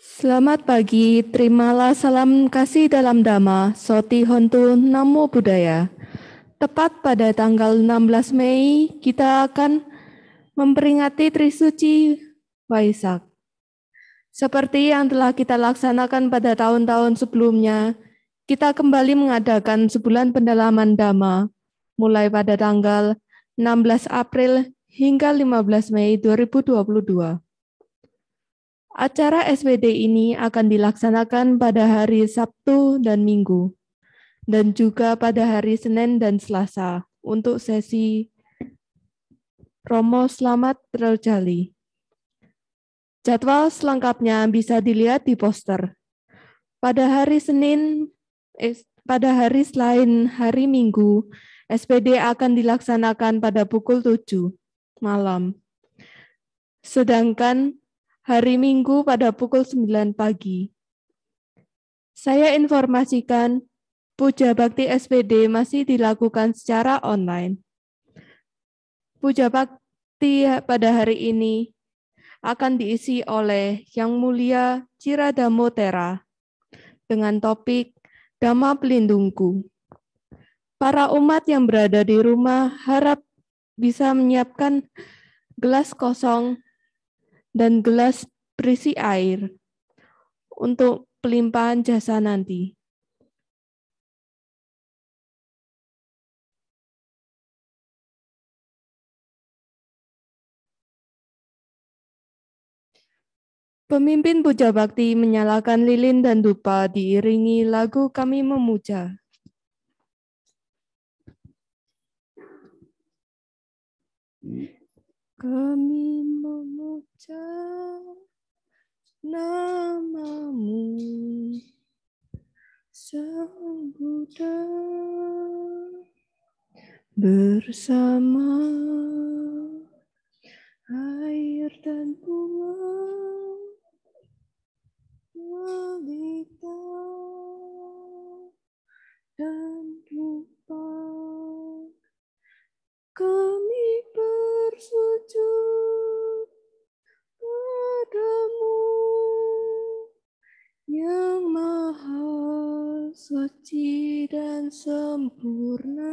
Selamat pagi, terimalah salam kasih dalam Dhamma, Soti Hontu Namo Buddhaya. Tepat pada tanggal 16 Mei, kita akan memperingati Trisuci Waisak. Seperti yang telah kita laksanakan pada tahun-tahun sebelumnya, kita kembali mengadakan sebulan pendalaman Dhamma, mulai pada tanggal 16 April hingga 15 Mei 2022. Acara SPD ini akan dilaksanakan pada hari Sabtu dan Minggu, dan juga pada hari Senin dan Selasa untuk sesi Romo Selamat Terjali. Jadwal selengkapnya bisa dilihat di poster. Pada hari selain hari Minggu, SPD akan dilaksanakan pada pukul 7 malam. Sedangkan hari Minggu pada pukul 9 pagi. Saya informasikan, Puja Bakti SPD masih dilakukan secara online. Puja Bakti pada hari ini akan diisi oleh Yang Mulia Ciradamo Tera dengan topik Dhamma Pelindungku. Para umat yang berada di rumah harap bisa menyiapkan gelas kosong dan gelas berisi air untuk pelimpahan jasa nanti. Pemimpin Puja Bakti menyalakan lilin dan dupa diiringi lagu Kami Memuja. Kami memuja namamu, Sang Buddha, bersama air dan bunga, wanita dan dupa. Kami bersujud padamu, Yang Maha Suci dan Sempurna.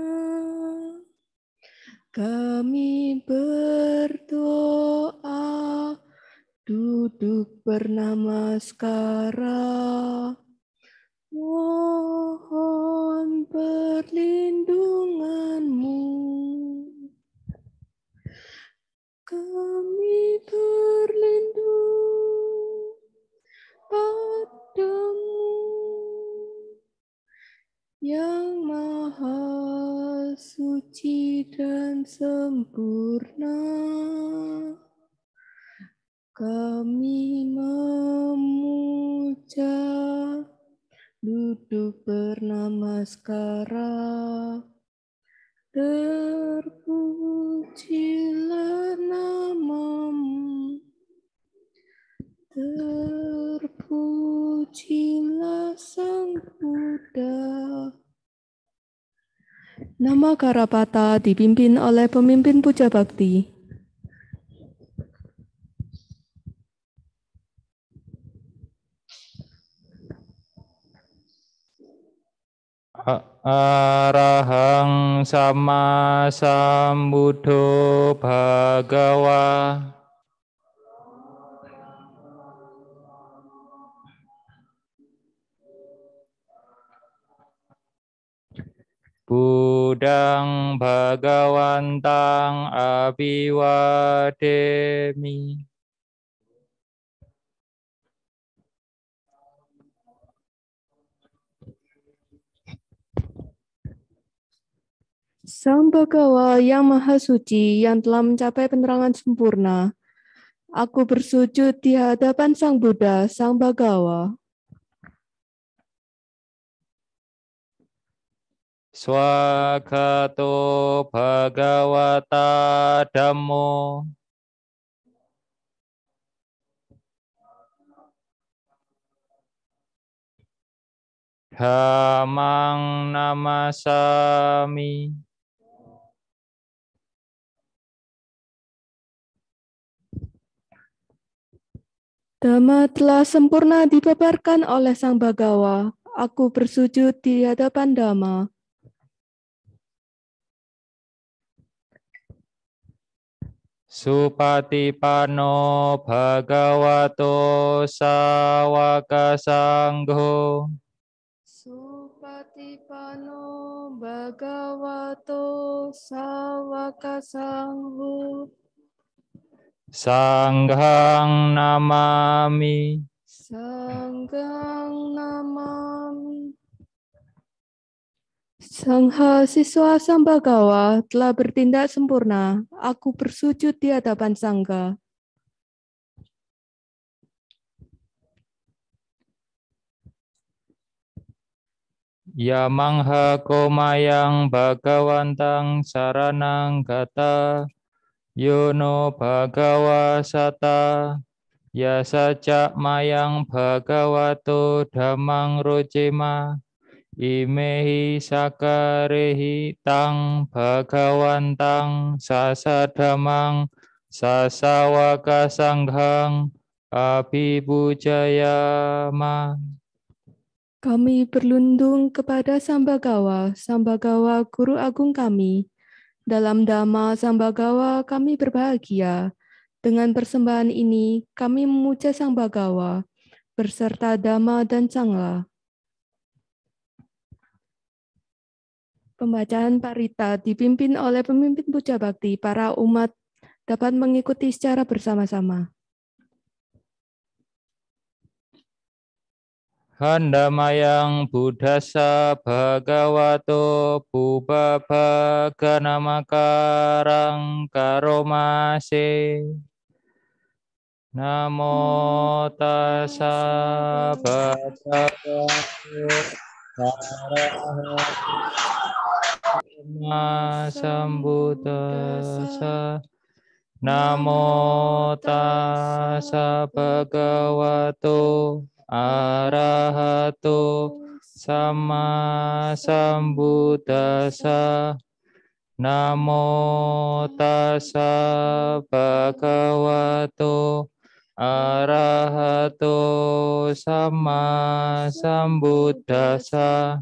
Kami berdoa, duduk bernamaskara, mohon perlindunganmu. Kami berlindung padamu, Yang Maha Suci dan Sempurna. Kami memuja, duduk bernamaskara, terpujilah namamu, terpujilah Sang Buddha. Nama Karapata dipimpin oleh pemimpin Puja Bakti. Arahang sama sambuddho bhagawa. Buddhang bhagawantang abhiwademi. Sang Bhagawa yang Maha Suci yang telah mencapai penerangan sempurna, aku bersujud di hadapan Sang Buddha, Sang Bhagawa. Swagato bhagawata dhammo. Dhammang namasami. Dhamma telah sempurna dipaparkan oleh Sang Bhagawa. Aku bersujud di hadapan Dhamma. Supatipanno bhagavato sawaka sangho. Supatipanno bhagavato sawaka sangho. Sanghang namami. Sanghang namami. Sangha siswa Sambagawa telah bertindak sempurna. Aku bersujud di hadapan Sangha. Yamangha komayang bhagawantang saranang gata. Yono bhagawa sata. Yasaca mayang bhagavato dhammang rojema. Imehi sakarehi tang bhagawantang sasadhamang sasawaka sanghang abhibujayama. Kami berlindung kepada Sambagawa, Sambagawa Guru Agung kami. Dalam Dhamma Sambagawa kami berbahagia. Dengan persembahan ini kami memuja Sambagawa berserta Dhamma dan Sangha. Pembacaan Parita dipimpin oleh pemimpin puja bakti. Para umat dapat mengikuti secara bersama-sama. Handamayang buddhasa bhagavato bubabhaganamakarang karomase. Namo tassa bhagavato arahato sambuddhassa. Namo tassa bhagavato arahato sama sambuddhassa. Namo tassa bhagavato arahato sama sambuddhassa.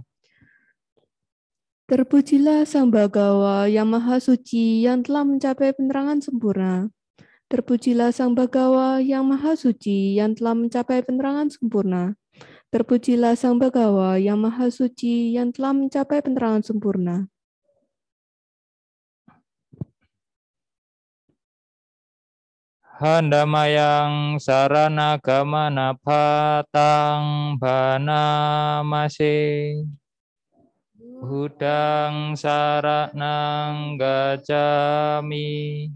Terpujilah Sang Bhagawa yang Maha Suci yang telah mencapai penerangan sempurna. Terpujilah Sang Bhagawa yang Maha Suci yang telah mencapai penerangan sempurna. Terpujilah Sang Bhagawa yang Maha Suci yang telah mencapai penerangan sempurna. Handamayang sarana gamana patang banamase. Hudang saranang gacami.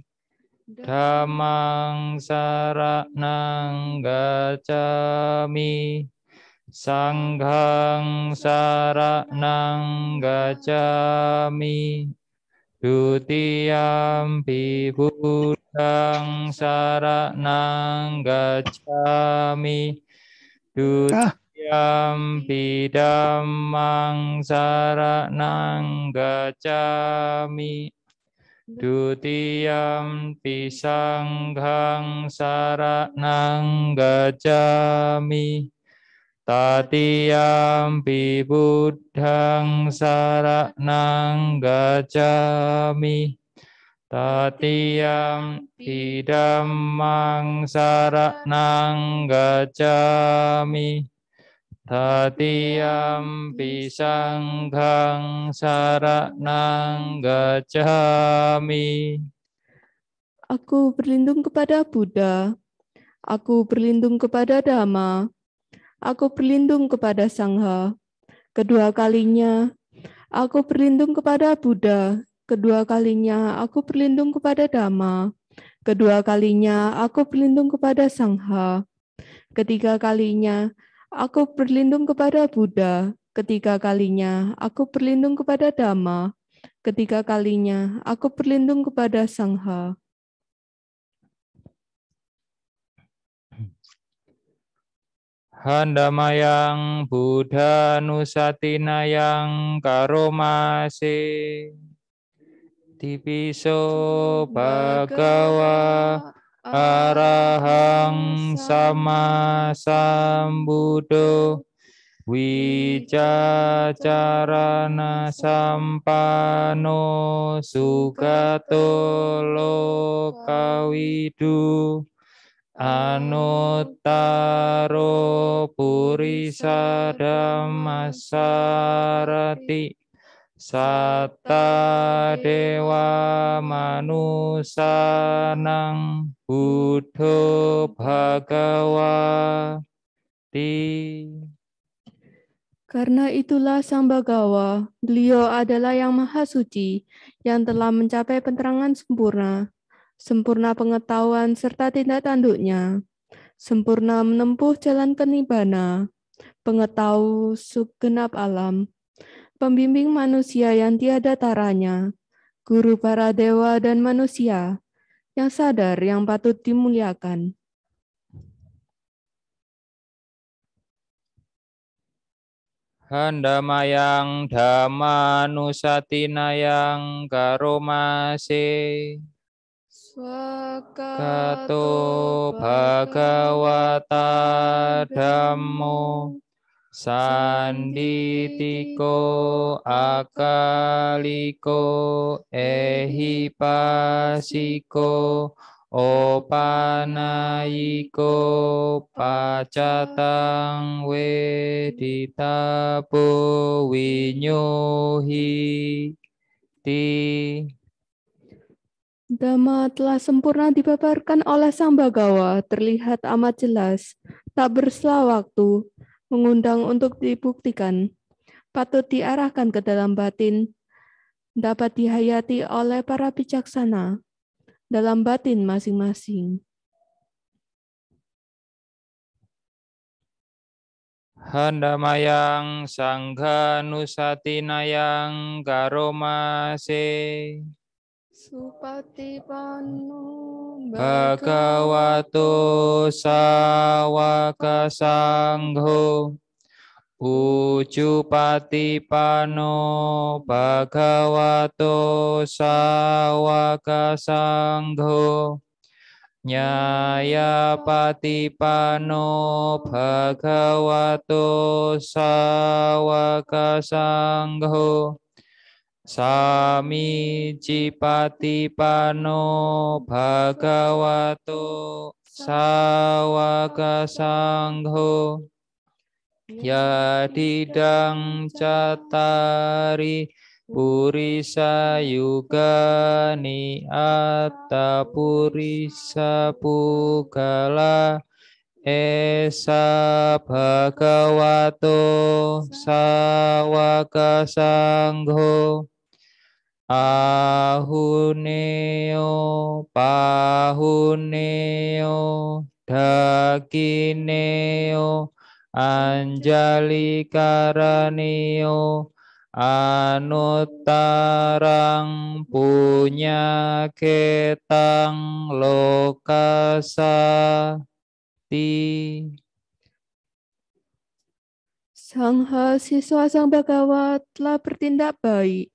Dhammang saranang gacami. Sanghang saranang gacami. Dutiyampi buddhang saranang gacami. Dutiyampi dhammang saranang gacami. Dutiyampi sanghang saranang gacami. Tatiyampi buddhang saranang gacami. Tatiyampi dhammang saranang gacami. Tatiyampi sanghang saranang gacami. Aku berlindung kepada Buddha. Aku berlindung kepada Dhamma. Aku berlindung kepada Sangha. Kedua kalinya, aku berlindung kepada Buddha. Kedua kalinya, aku berlindung kepada Dhamma. Kedua kalinya, aku berlindung kepada Sangha. Ketiga kalinya, aku berlindung kepada Buddha. Ketiga kalinya, aku berlindung kepada Dhamma. Ketiga kalinya, aku berlindung kepada Sangha. Handamayang Buddha nusatinayang karomase. Tipiso bhagawa arahang Sama Sambuddho Wicacarana Sampano Sugato Lokawidu Anuttaro Purisa Dhammasarati Satta Dewa Manusanang Buddho Bhagawati. Karena itulah Sambagawa, beliau adalah yang maha suci, yang telah mencapai penerangan sempurna, sempurna pengetahuan serta tindak tanduknya, sempurna menempuh jalan kenibbana, pengetahu segenap alam, pembimbing manusia yang tiada taranya, guru para dewa dan manusia, yang sadar yang patut dimuliakan. Handamayang Dhammanusatinayang Karomase Kato Bhagawata Dhammo Sanditiko Akaliko Ehipasiko Opanayiko Pacatang Weditapo Winyohi Ti. Dhamma telah sempurna dipaparkan oleh Sambagawa, terlihat amat jelas, tak bersela waktu, mengundang untuk dibuktikan, patut diarahkan ke dalam batin, dapat dihayati oleh para bijaksana dalam batin masing-masing. Handamayang Sanghanusatinayang Karomase Supatipano Bhagavato Sawaka Sangho Ujupatipano Bhagavato Sawaka Sangho Nyaya patipano Bhagavato Sawaka Sangho Sami Cipatipano Bhagavato Sawaka Sangho Yadidang Catari Purisa Yugani Atta Purisa Pugala Esa Bhagavato Sawaka Sangho Ahuneo Pahuneo Dakineo Anjali Karaneo Anuttarang punya ketang lokasati. Sangha siswa Sambagawa telah bertindak baik.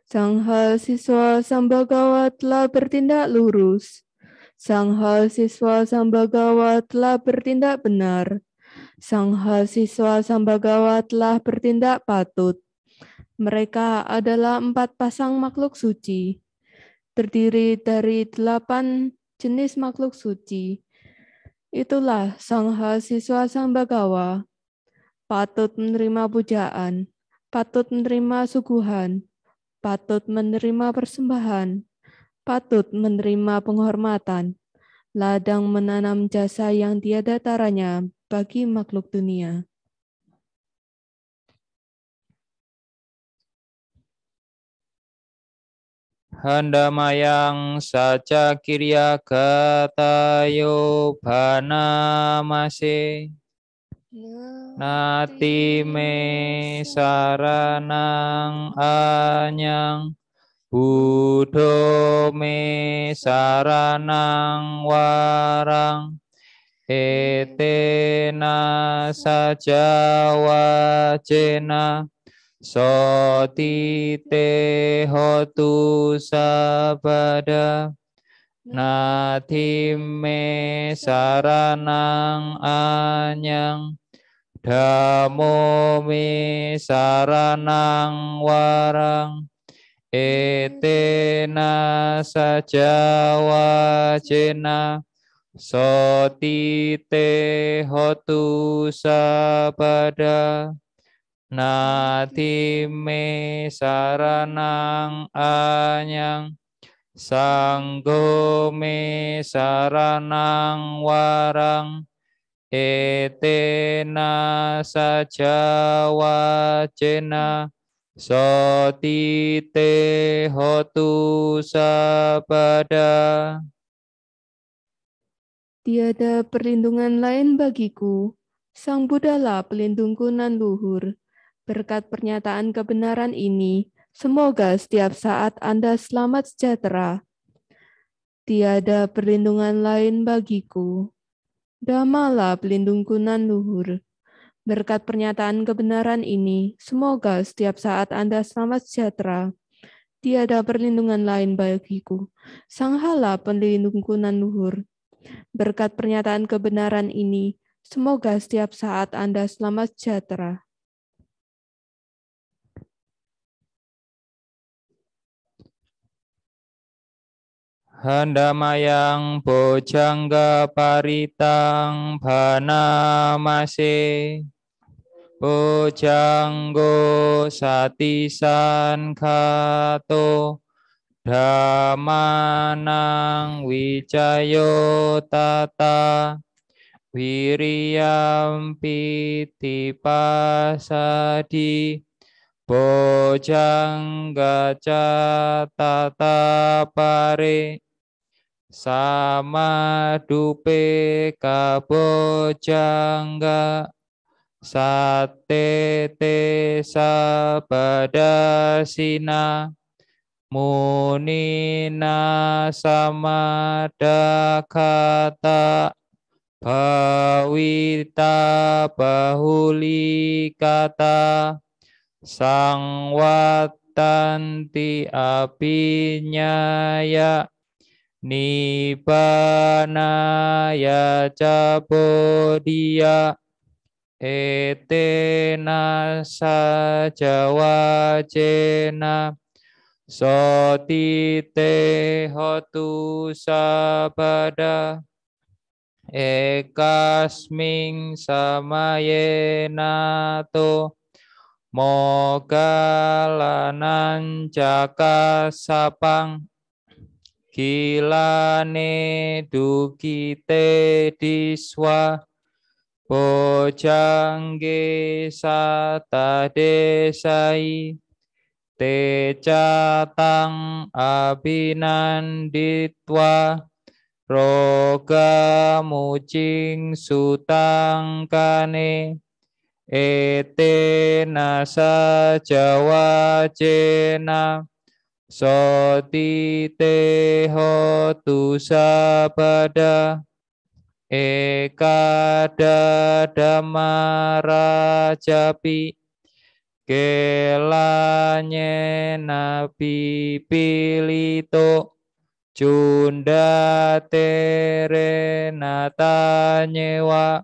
Sangha siswa Sambagawa telah bertindak lurus. Sangha siswa Sambagawa telah bertindak benar. Sangha siswa Sambagawa telah bertindak patut. Mereka adalah 4 pasang makhluk suci, terdiri dari 8 jenis makhluk suci. Itulah Sangha siswa Sambagawa, patut menerima pujaan, patut menerima suguhan, patut menerima persembahan, patut menerima penghormatan, ladang menanam jasa yang tiada taranya bagi makhluk dunia. Handamayang saca kirya katayo banamase Nati me saranang anyang Buddho me saranang warang Etena saja wacena Soti te hotu sabada Natime saranang anyang, Dhammo me saranang warang, etena saja wajena, soti te hotu sabada. Natime saranang anyang, Sanggo me saranang warang, etena saja wajena, soti te hotu sabada. Tiada perlindungan lain bagiku. Sang Buddhalah pelindungku nan luhur. Berkat pernyataan kebenaran ini, semoga setiap saat Anda selamat sejahtera. Tiada perlindungan lain bagiku. Dhammalah pelindungku nan luhur. Berkat pernyataan kebenaran ini, semoga setiap saat Anda selamat sejahtera. Tiada perlindungan lain bagiku. Sanghala pelindungku nan luhur. Berkat pernyataan kebenaran ini, semoga setiap saat Anda selamat sejahtera. Handamayang bojangga paritang banamase, bojanggo satisan kato, dhamanang wicayo tata, wiriyam pitipasadi, bojangga tata pare, sama dupe kabojangga, sate te sabadasina, munina samadakata, bawita bahuli kata, sangwatanti apinyaya, Nibbanaya cabodiya, etena saja wajena, soti te hotu sabada, ekasming samayenato, mogalanan jakasapang, kilane dukite diswa, bojangge sata desai, te catang abinanditwa, roga mucing sutangkane, etena saja wajena, soti te hotu sabada, ekada damarajapi, kelanye nabi pilito, cunda tere natanyewa,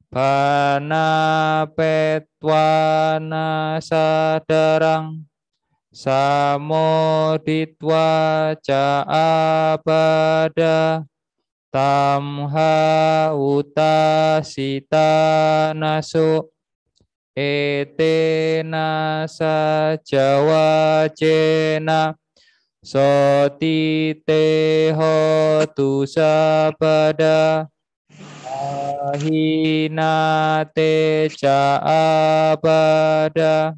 bana petwana sadarang, samoditwa ca abada, tamha utasita naso, etena saja wajena, soti te hotu sabada, ahina te ca abada,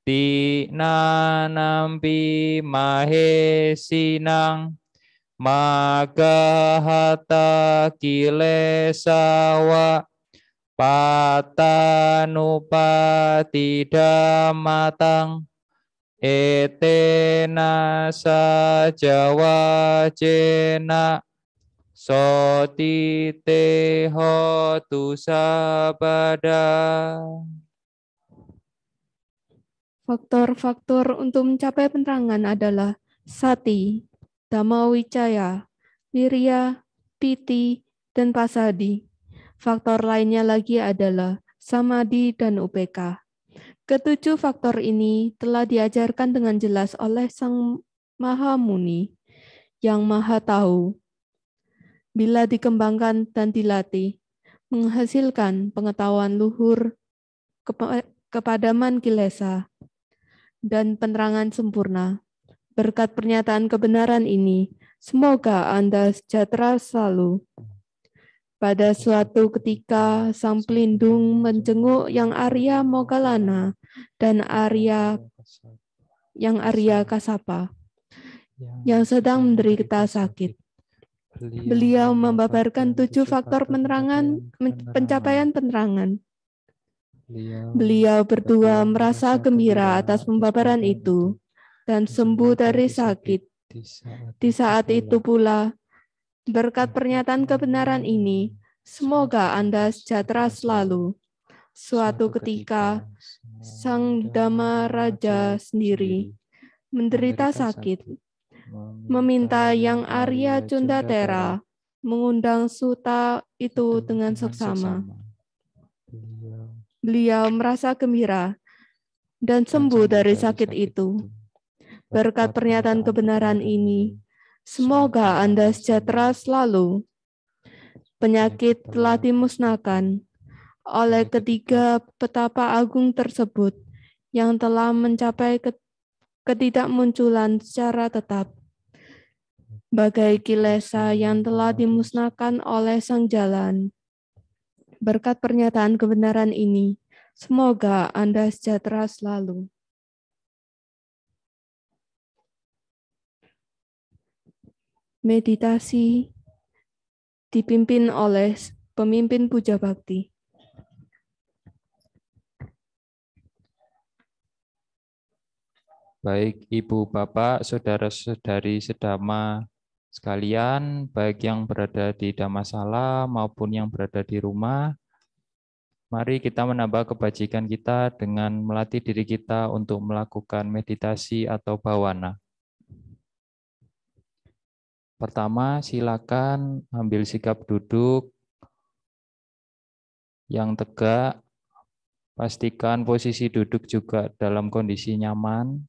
tinanampi mahesinang, magahata kilesawa, patanupati damatang, etena saja wajena, soti te hotu sabada. Faktor-faktor untuk mencapai penerangan adalah sati, dhamma wicaya, Wirya, Piti, dan Pasadi. Faktor lainnya lagi adalah Samadhi dan UPK. Ketujuh faktor ini telah diajarkan dengan jelas oleh Sang Maha Muni yang Maha Tahu. Bila dikembangkan dan dilatih, menghasilkan pengetahuan luhur, kepadaman kilesa, dan penerangan sempurna. Berkat pernyataan kebenaran ini, semoga Anda sejahtera selalu. Pada suatu ketika, Sang Pelindung menjenguk Yang Arya Moggallana dan Yang Arya Kasapa yang sedang menderita sakit. Beliau membabarkan 7 faktor pencapaian penerangan. Beliau berdua merasa gembira atas pembabaran itu dan sembuh dari sakit. Di saat itu pula, berkat pernyataan kebenaran ini, semoga Anda sejahtera selalu. Suatu ketika, Sang Dhamma Raja sendiri menderita sakit, meminta Yang Arya Cundatera mengundang Suta itu dengan seksama. Beliau merasa gembira dan sembuh dari sakit itu. Berkat pernyataan kebenaran ini, semoga Anda sejahtera selalu. Penyakit telah dimusnahkan oleh ketiga petapa agung tersebut yang telah mencapai ketidakmunculan secara tetap. Bagai kilesa yang telah dimusnahkan oleh Sang Jalan. Berkat pernyataan kebenaran ini, semoga Anda sejahtera selalu. Meditasi dipimpin oleh pemimpin puja bakti. Baik Ibu, Bapak, Saudara-saudari sedama sekalian, baik yang berada di Dhammasala maupun yang berada di rumah, mari kita menambah kebajikan kita dengan melatih diri kita untuk melakukan meditasi atau bhavana. Pertama, silakan ambil sikap duduk yang tegak. Pastikan posisi duduk juga dalam kondisi nyaman.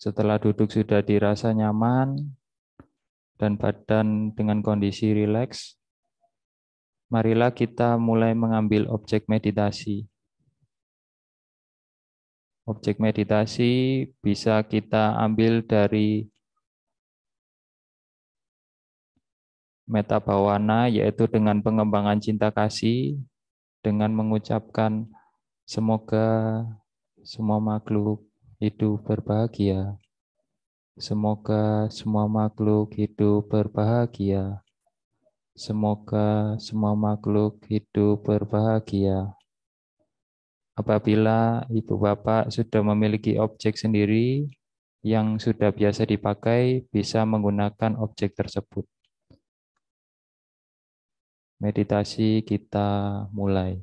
Setelah duduk sudah dirasa nyaman dan badan dengan kondisi rileks, marilah kita mulai mengambil objek meditasi. Objek meditasi bisa kita ambil dari metta bhavana, yaitu dengan pengembangan cinta kasih, dengan mengucapkan semoga semua makhluk hidup berbahagia. Semoga semua makhluk hidup berbahagia. Semoga semua makhluk hidup berbahagia. Apabila Ibu Bapak sudah memiliki objek sendiri yang sudah biasa dipakai, bisa menggunakan objek tersebut. Meditasi kita mulai.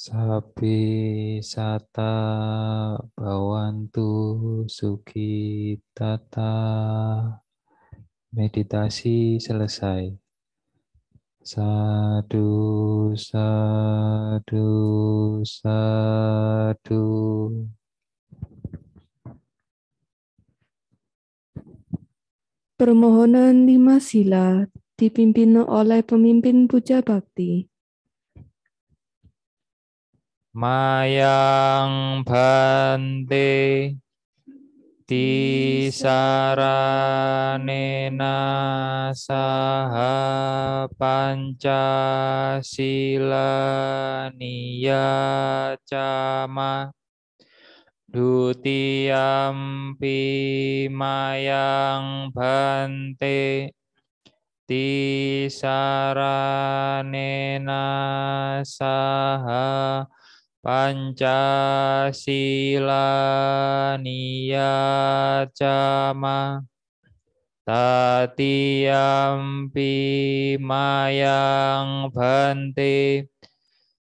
Sapi sata bawantu sukitata. Meditasi selesai. Sadu, sadu, sadu. Permohonan 5 sila dipimpin oleh pemimpin puja bakti. Mayang bante tisaranena saha pancasila niyacama dutiyampi mayang bante tisaranena saha Pancasila niyacama tatiyampi mayang bante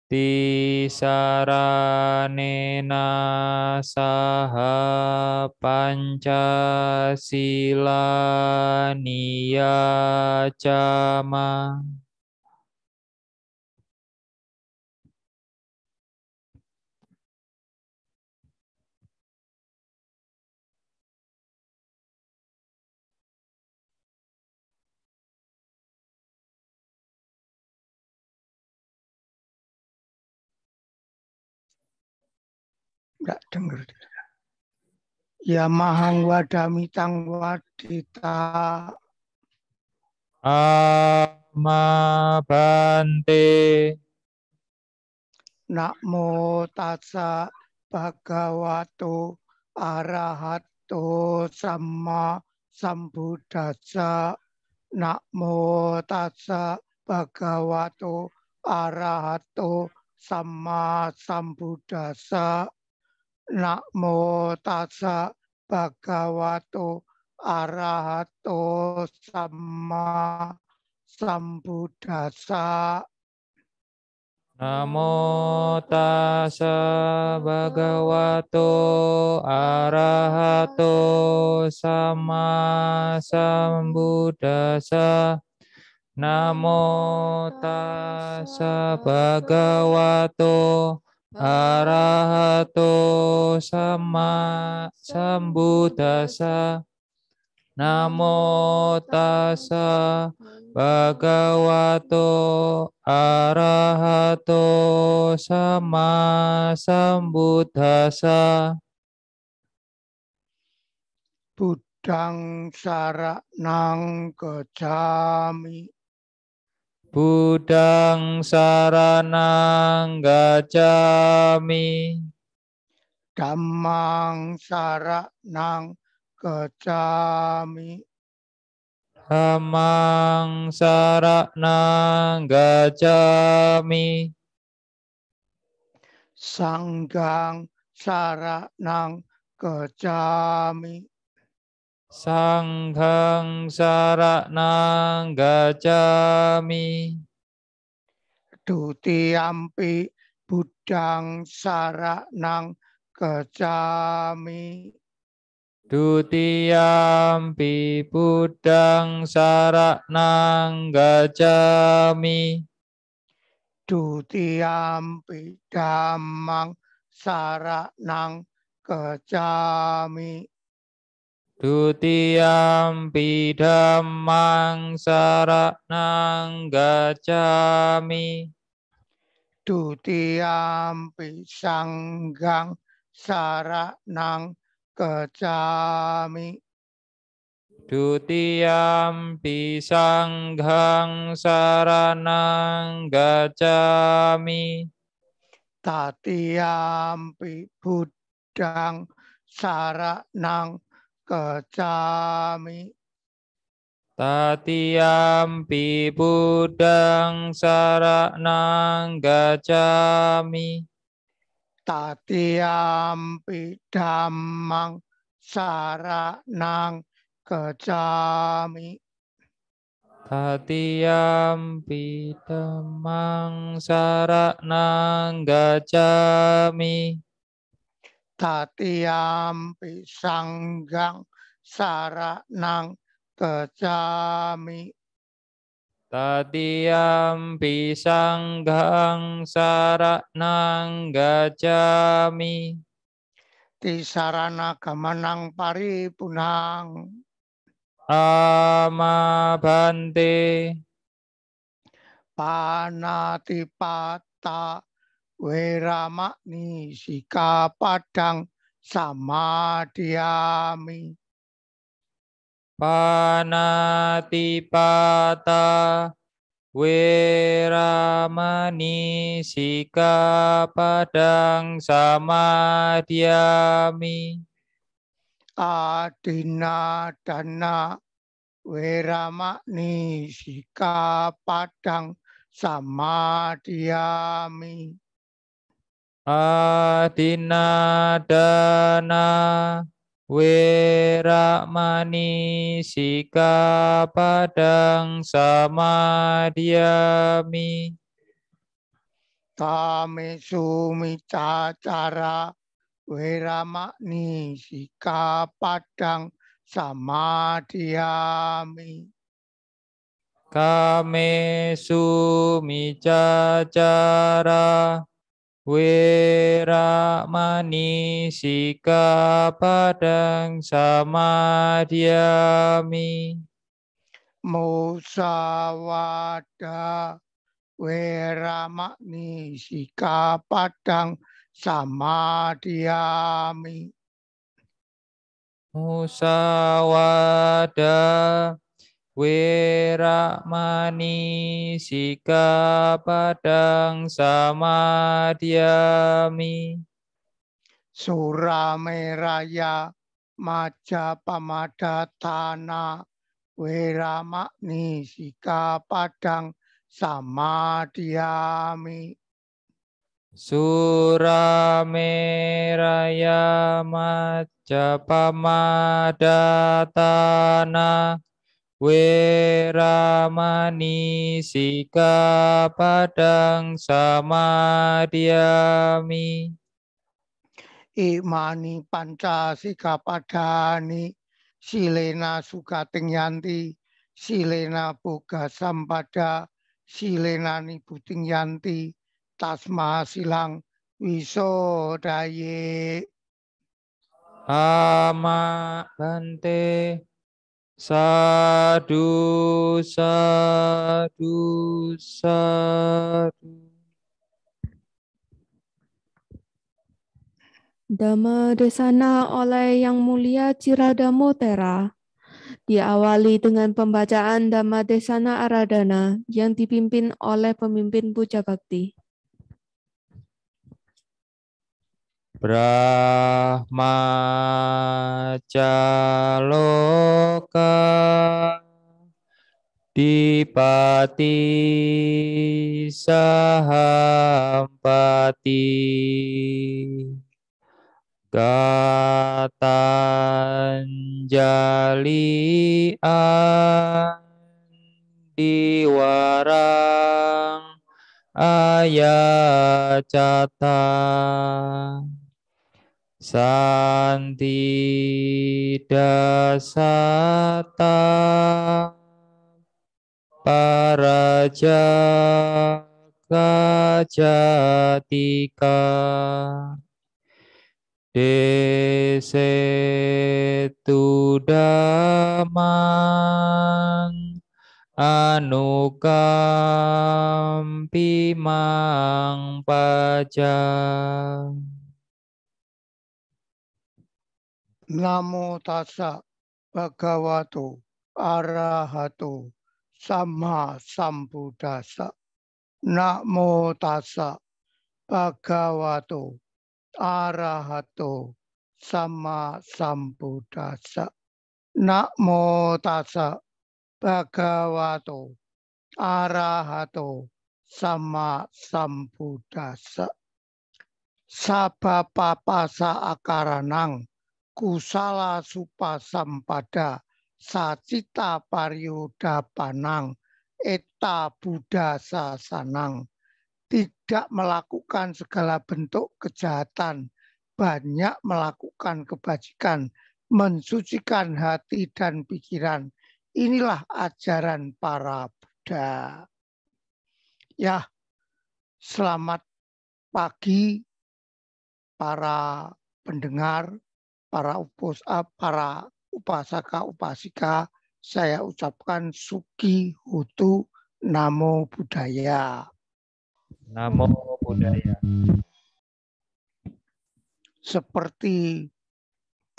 tisaranena saha Pancasila niyacama. Enggak dengar. Ya mahang wadami tang wadita. Ama bante. Namo tassa bhagavato arahato sama sambuddhassa. Namo tassa bhagavato arahato sama sambuddhassa. Namo tassa bhagavato arahato sama sambuddhassa. Namo tassa bhagavato arahato sama sambuddhassa. Namo tassa bhagavato arahato sama sambuddhassa. Namo tassa bhagavato arahato sama sambuddhassa. Buddhang saranang gacchami. Buddhang saranang gacchami. Dhammang saranang gacchami. Dhammang saranang gacchami. Sangghang saranang gacchami. Sanghang saranang gacchami. Dutiyampi buddhang saranang gacchami. Dutiyampi buddhang saranang gacchami. Dutiyampi dhammang saranang gacchami. Dutiyampi dhammang saranang gacchami. Dutiyampi sangghang saranang gacchami. Dutiyampi sanghang saranang gacchami. Tatiyampi buddhang saranang gacchami. Tatiyampi buddhang saranang gacchami. Tatiyampi dhammang saranang gacchami. Tatiyampi dhammang saranang gacchami. Tatiyampi sanggang saranang gacchami. Tatiyampi sanghang saranang gacchami. Tisarana gamanang paripunang. Amabante. Panatipata weramani sikapadang samadhyami. Panatipata weramani sikapadang samadhyami. Adina dana weramani sikapadang samadhyami. Adina dana weramani sikapadang samadhyami. Kami sumicacara weramani sikapadang samadhyami. Kame sumicacara weramani sikapadang samadhyami. Musawada weramani sikapadang samadhyami. Musawada weramani sikapadang samadhyami. Surameraya Majapamadatana weramani sikapadang samadhyami. Surameraya Majapamadatana weramani sikapadang samadhyami. Imani panca sikapadani silena sukating yanti silena boga sampada silena nibuting yanti tasma silang wisodaye. Amabante. Sadu, sadu, sadu. Dhamma Desana oleh Yang Mulia Ciradamotera. Diawali dengan pembacaan Dhamma Desana Aradhana yang dipimpin oleh pemimpin Puja Bakti. Brahmacaloka Dipati Sahampati Gatanjali Andiwarang Ayacata Santi dasata Paraja kajatika Desetu damang Anukampi mang pajang. Namo tassa bhagavato arahato sama sambuddhassa. Namo tassa bhagavato arahato sama sambuddhassa. Namo tassa bhagavato arahato sama sambuddhassa. Sabapapasa akaranang kusala supa sampada sacita pariyuda panang eta buddha sasanang. Tidak melakukan segala bentuk kejahatan, banyak melakukan kebajikan, mensucikan hati dan pikiran. Inilah ajaran para Buddha. Ya, selamat pagi para pendengar, para upasaka upasika. Saya ucapkan Suki Hutu Namo Buddhaya. Namo Buddhaya. Seperti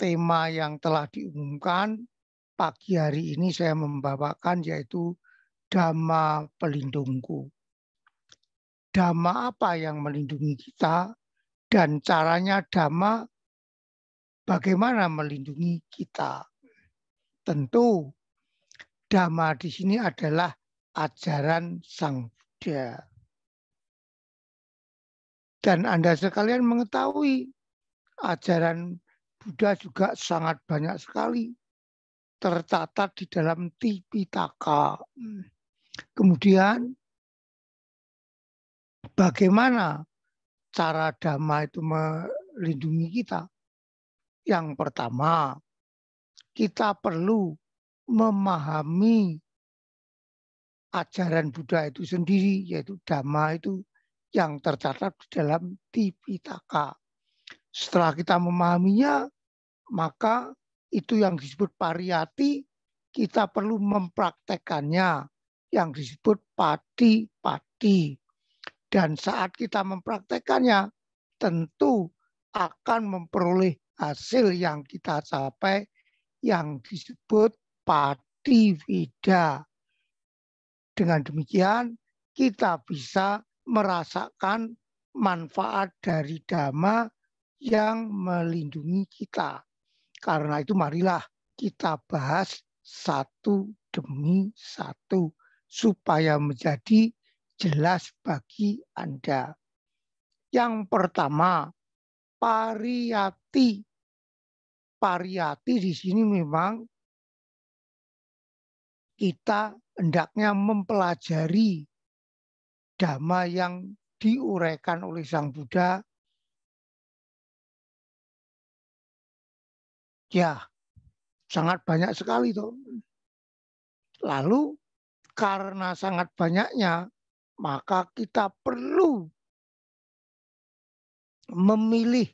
tema yang telah diumumkan, pagi hari ini saya membawakan yaitu Dhamma pelindungku. Dhamma apa yang melindungi kita dan caranya Dhamma bagaimana melindungi kita. Tentu Dhamma di sini adalah ajaran Sang Buddha. Dan Anda sekalian mengetahui ajaran Buddha juga sangat banyak sekali tercatat di dalam Tipitaka. Kemudian bagaimana cara Dhamma itu melindungi kita? Yang pertama, kita perlu memahami ajaran Buddha itu sendiri, yaitu Dhamma itu yang tercatat di dalam Tipitaka. Setelah kita memahaminya, maka itu yang disebut pariyati, kita perlu mempraktekannya, yang disebut pati-pati. Dan saat kita mempraktekannya, tentu akan memperoleh hasil yang kita capai, yang disebut patividya. Dengan demikian, kita bisa merasakan manfaat dari Dhamma yang melindungi kita. Karena itu marilah kita bahas satu demi satu supaya menjadi jelas bagi Anda. Yang pertama, pariyati. Pariyati di sini memang kita hendaknya mempelajari Dhamma yang diuraikan oleh Sang Buddha. Ya, sangat banyak sekali toh. Lalu karena sangat banyaknya, maka kita perlu memilih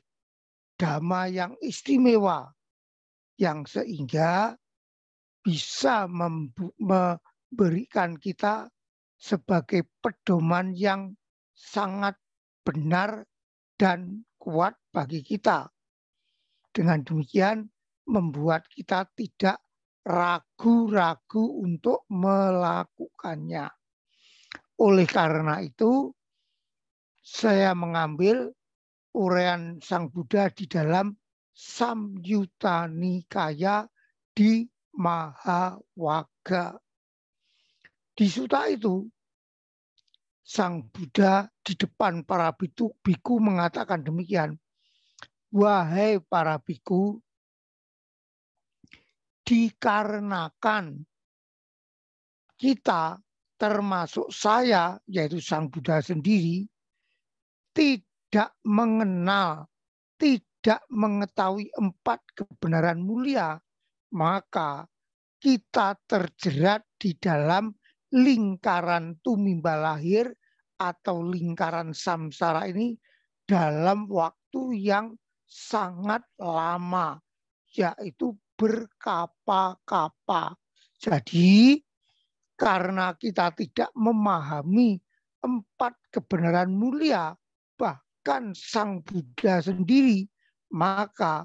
Dhamma yang istimewa, yang sehingga bisa memberikan kita sebagai pedoman yang sangat benar dan kuat bagi kita. Dengan demikian membuat kita tidak ragu-ragu untuk melakukannya. Oleh karena itu, saya mengambil uraian Sang Buddha di dalam Samyutta Nikaya di Mahawagga. Di sutta itu, Sang Buddha di depan para biku mengatakan demikian, wahai para biku, dikarenakan kita termasuk saya, yaitu Sang Buddha sendiri, tidak mengenal, tidak mengetahui 4 kebenaran mulia, maka kita terjerat di dalam lingkaran tumimba lahir atau lingkaran samsara ini dalam waktu yang sangat lama, yaitu berkapa-kapa. Jadi karena kita tidak memahami 4 kebenaran mulia, bahkan Sang Buddha sendiri, maka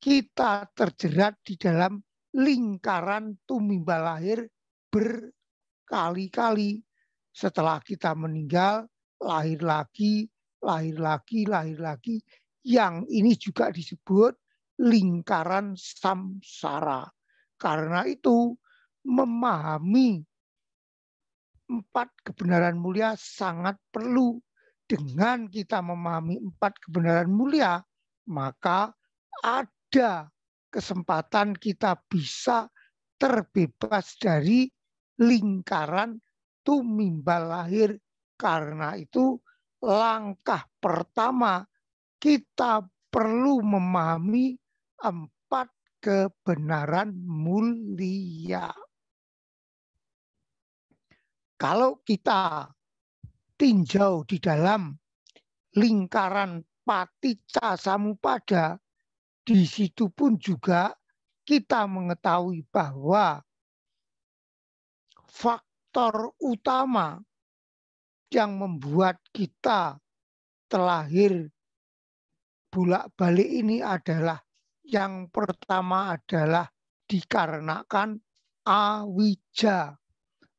kita terjerat di dalam lingkaran tumimba lahir berkali-kali. Setelah kita meninggal, lahir lagi, lahir lagi, lahir lagi. Yang ini juga disebut lingkaran samsara. Karena itu memahami 4 kebenaran mulia sangat perlu. Dengan kita memahami 4 kebenaran mulia, maka ada kesempatan kita bisa terbebas dari lingkaran tumimbal lahir. Karena itu langkah pertama kita perlu memahami 4 kebenaran mulia. Kalau kita tinjau di dalam lingkaran paticca samuppada, di situ pun juga kita mengetahui bahwa faktor utama yang membuat kita terlahir bolak-balik ini adalah yang pertama adalah dikarenakan awija,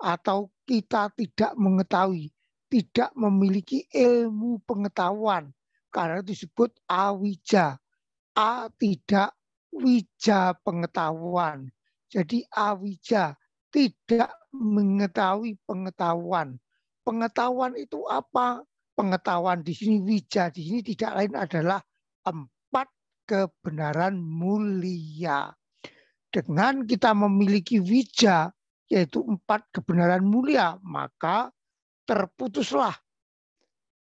atau kita tidak mengetahui, tidak memiliki ilmu pengetahuan, karena disebut awija. A tidak, wija pengetahuan. Jadi awija tidak mengetahui pengetahuan. Pengetahuan itu apa? Pengetahuan di sini, wija di sini tidak lain adalah 4 kebenaran mulia. Dengan kita memiliki wija, yaitu 4 kebenaran mulia, maka terputuslah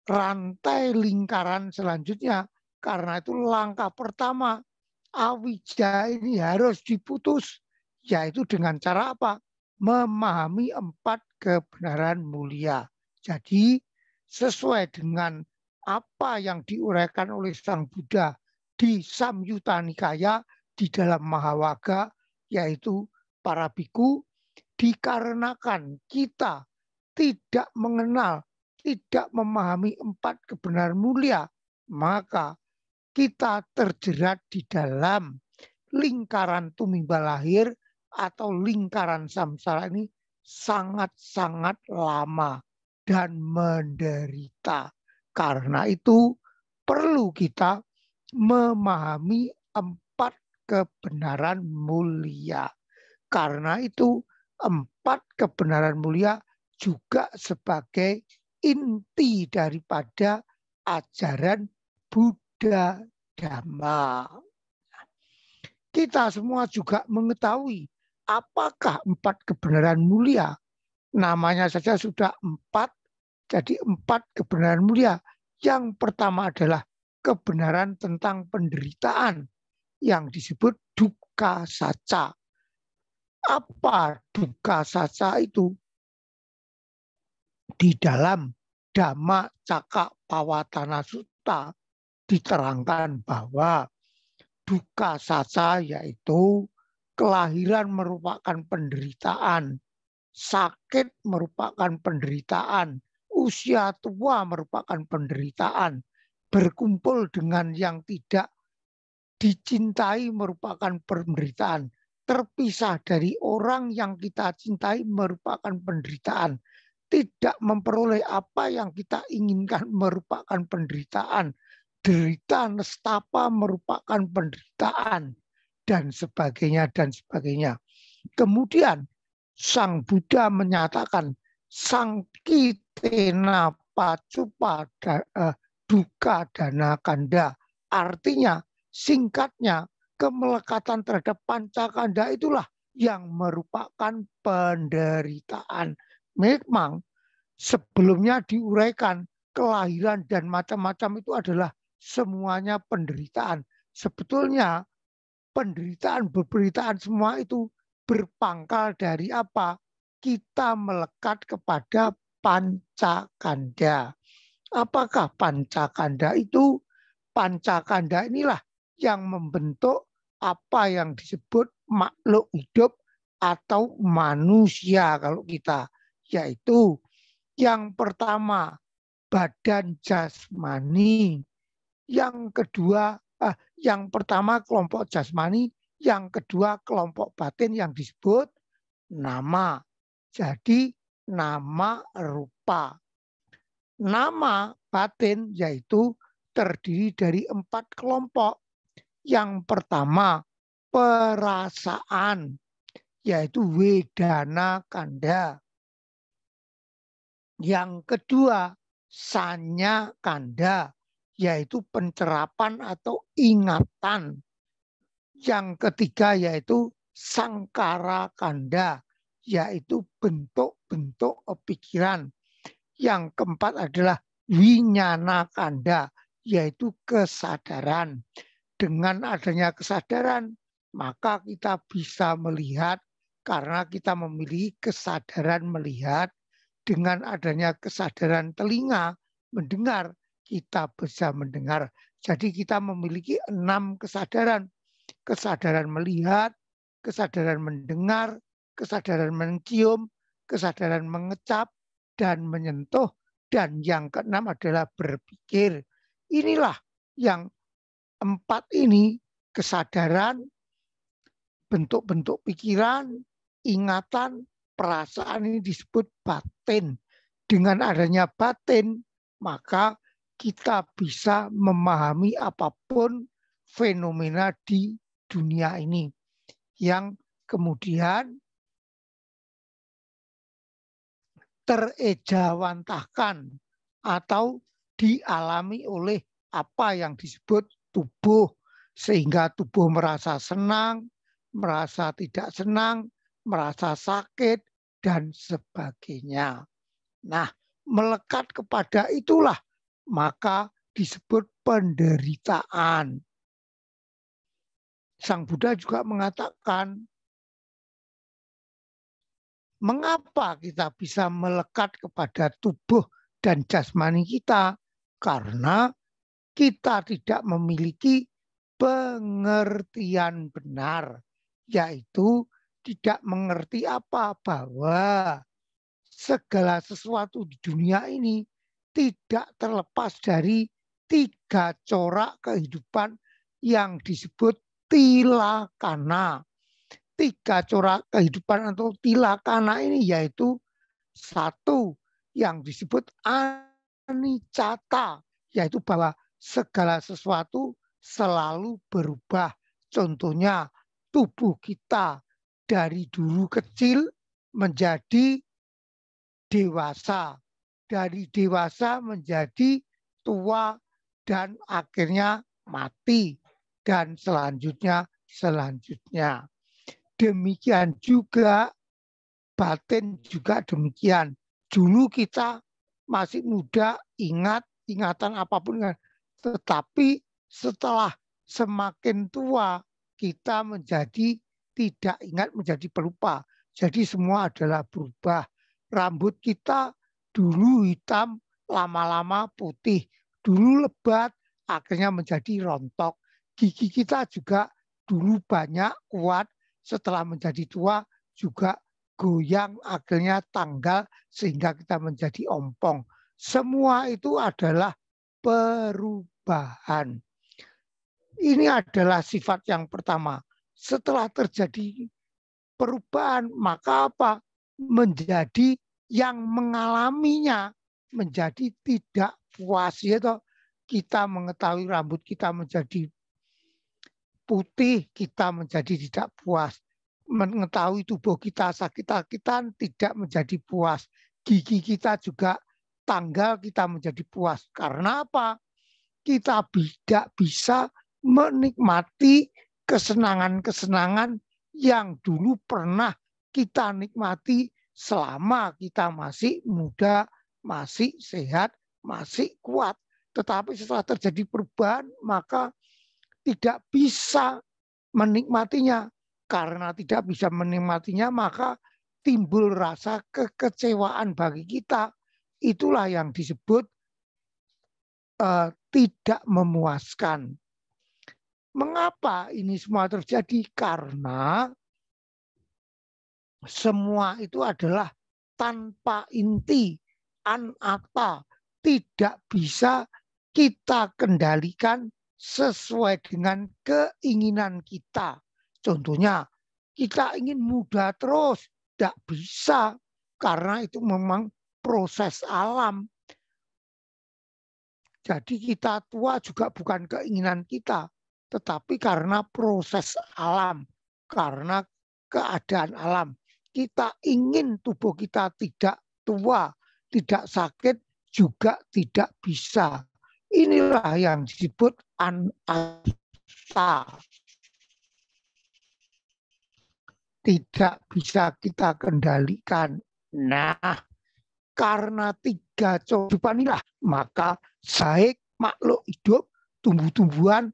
rantai lingkaran selanjutnya. Karena itu langkah pertama awija ini harus diputus, yaitu dengan cara apa? Memahami 4 kebenaran mulia. Jadi sesuai dengan apa yang diuraikan oleh Sang Buddha di Samyutta Nikaya di dalam Mahawaga, yaitu para biku, dikarenakan kita tidak mengenal, tidak memahami 4 kebenaran mulia, maka kita terjerat di dalam lingkaran tumimbal lahir atau lingkaran samsara ini sangat-sangat lama dan menderita. Karena itu perlu kita memahami 4 kebenaran mulia. Karena itu 4 kebenaran mulia juga sebagai inti daripada ajaran Buddha Dhamma. Kita semua juga mengetahui apakah 4 kebenaran mulia. Namanya saja sudah 4, jadi 4 kebenaran mulia. Yang pertama adalah kebenaran tentang penderitaan yang disebut dukkha sacca. Apa dukkha sacca itu? Di dalam Dhammacakkappavattana Sutta diterangkan bahwa dukkha sacca yaitu kelahiran merupakan penderitaan, sakit merupakan penderitaan, usia tua merupakan penderitaan, berkumpul dengan yang tidak dicintai merupakan penderitaan, terpisah dari orang yang kita cintai merupakan penderitaan, tidak memperoleh apa yang kita inginkan merupakan penderitaan, derita nestapa merupakan penderitaan, dan sebagainya, dan sebagainya. Kemudian Sang Buddha menyatakan sangkitena pacupa dukkha dana kanda. Artinya, singkatnya, kemelekatan terhadap pancakanda itulah yang merupakan penderitaan. Memang sebelumnya diuraikan kelahiran dan macam-macam itu adalah semuanya penderitaan. Sebetulnya penderitaan semua itu berpangkal dari apa? Kita melekat kepada pancakanda. Apakah pancakanda itu? Pancakanda inilah yang membentuk apa yang disebut makhluk hidup atau manusia kalau kita, yaitu yang pertama badan jasmani, yang kedua yang pertama kelompok jasmani, yang kedua kelompok batin yang disebut nama. Jadi nama rupa. Nama batin yaitu terdiri dari 4 kelompok. Yang pertama perasaan, yaitu wedana kanda. Yang kedua sanya kanda, yaitu pencerapan atau ingatan. Yang ketiga yaitu sangkara kanda, yaitu bentuk-bentuk pikiran. Yang keempat adalah winyana kanda, yaitu kesadaran. Dengan adanya kesadaran, maka kita bisa melihat karena kita memiliki kesadaran melihat. Dengan adanya kesadaran telinga mendengar, kita bisa mendengar. Jadi kita memiliki 6 kesadaran. Kesadaran melihat, kesadaran mendengar, kesadaran mencium, kesadaran mengecap, dan menyentuh. Dan yang keenam adalah berpikir. Inilah yang 4 ini, kesadaran, bentuk-bentuk pikiran, ingatan, perasaan, ini disebut batin. Dengan adanya batin, maka kita bisa memahami apapun fenomena di dunia ini yang kemudian terejawantahkan atau dialami oleh apa yang disebut tubuh, sehingga tubuh merasa senang, merasa tidak senang, merasa sakit, dan sebagainya. Nah, melekat kepada itulah maka disebut penderitaan. Sang Buddha juga mengatakan, mengapa kita bisa melekat kepada tubuh dan jasmani kita? Karena kita tidak memiliki pengertian benar, yaitu tidak mengerti apa, bahwa segala sesuatu di dunia ini tidak terlepas dari 3 corak kehidupan yang disebut tilakana. 3 corak kehidupan atau tilakana ini yaitu 1 yang disebut anicata, yaitu bahwa segala sesuatu selalu berubah. Contohnya tubuh kita dari dulu kecil menjadi dewasa, dari dewasa menjadi tua, dan akhirnya mati, dan selanjutnya. Demikian juga batin juga demikian. Dulu kita masih muda, ingatan apapun, tetapi setelah semakin tua kita menjadi tidak ingat, menjadi pelupa. Jadi semua adalah berubah. Rambut kita dulu hitam, lama-lama putih. Dulu lebat, akhirnya menjadi rontok. Gigi kita juga dulu banyak, kuat, setelah menjadi tua juga goyang, akhirnya tanggal, sehingga kita menjadi ompong. Semua itu adalah perubahan. Ini adalah sifat yang pertama. Setelah terjadi perubahan, maka apa? Menjadi yang mengalaminya menjadi tidak puas. Yaitu kita mengetahui rambut kita menjadi putih, kita menjadi tidak puas. Mengetahui tubuh kita sakit-sakitan, tidak menjadi puas. Gigi kita juga tanggal, kita menjadi puas. Karena apa? Kita tidak bisa menikmati kesenangan-kesenangan yang dulu pernah kita nikmati selama kita masih muda, masih sehat, masih kuat. Tetapi setelah terjadi perubahan, maka tidak bisa menikmatinya. Karena tidak bisa menikmatinya, maka timbul rasa kekecewaan bagi kita. Itulah yang disebut tidak memuaskan. Mengapa ini semua terjadi? Karena semua itu adalah tanpa inti, anata, tidak bisa kita kendalikan sesuai dengan keinginan kita. Contohnya, kita ingin muda terus, tidak bisa, karena itu memang proses alam. Jadi kita tua juga bukan keinginan kita, tetapi karena proses alam, karena keadaan alam. Kita ingin tubuh kita tidak tua, tidak sakit, juga tidak bisa. Inilah yang disebut anata. tidak bisa kita kendalikan. Nah, karena 3 kehidupan inilah, maka baik makhluk hidup, tumbuh-tumbuhan,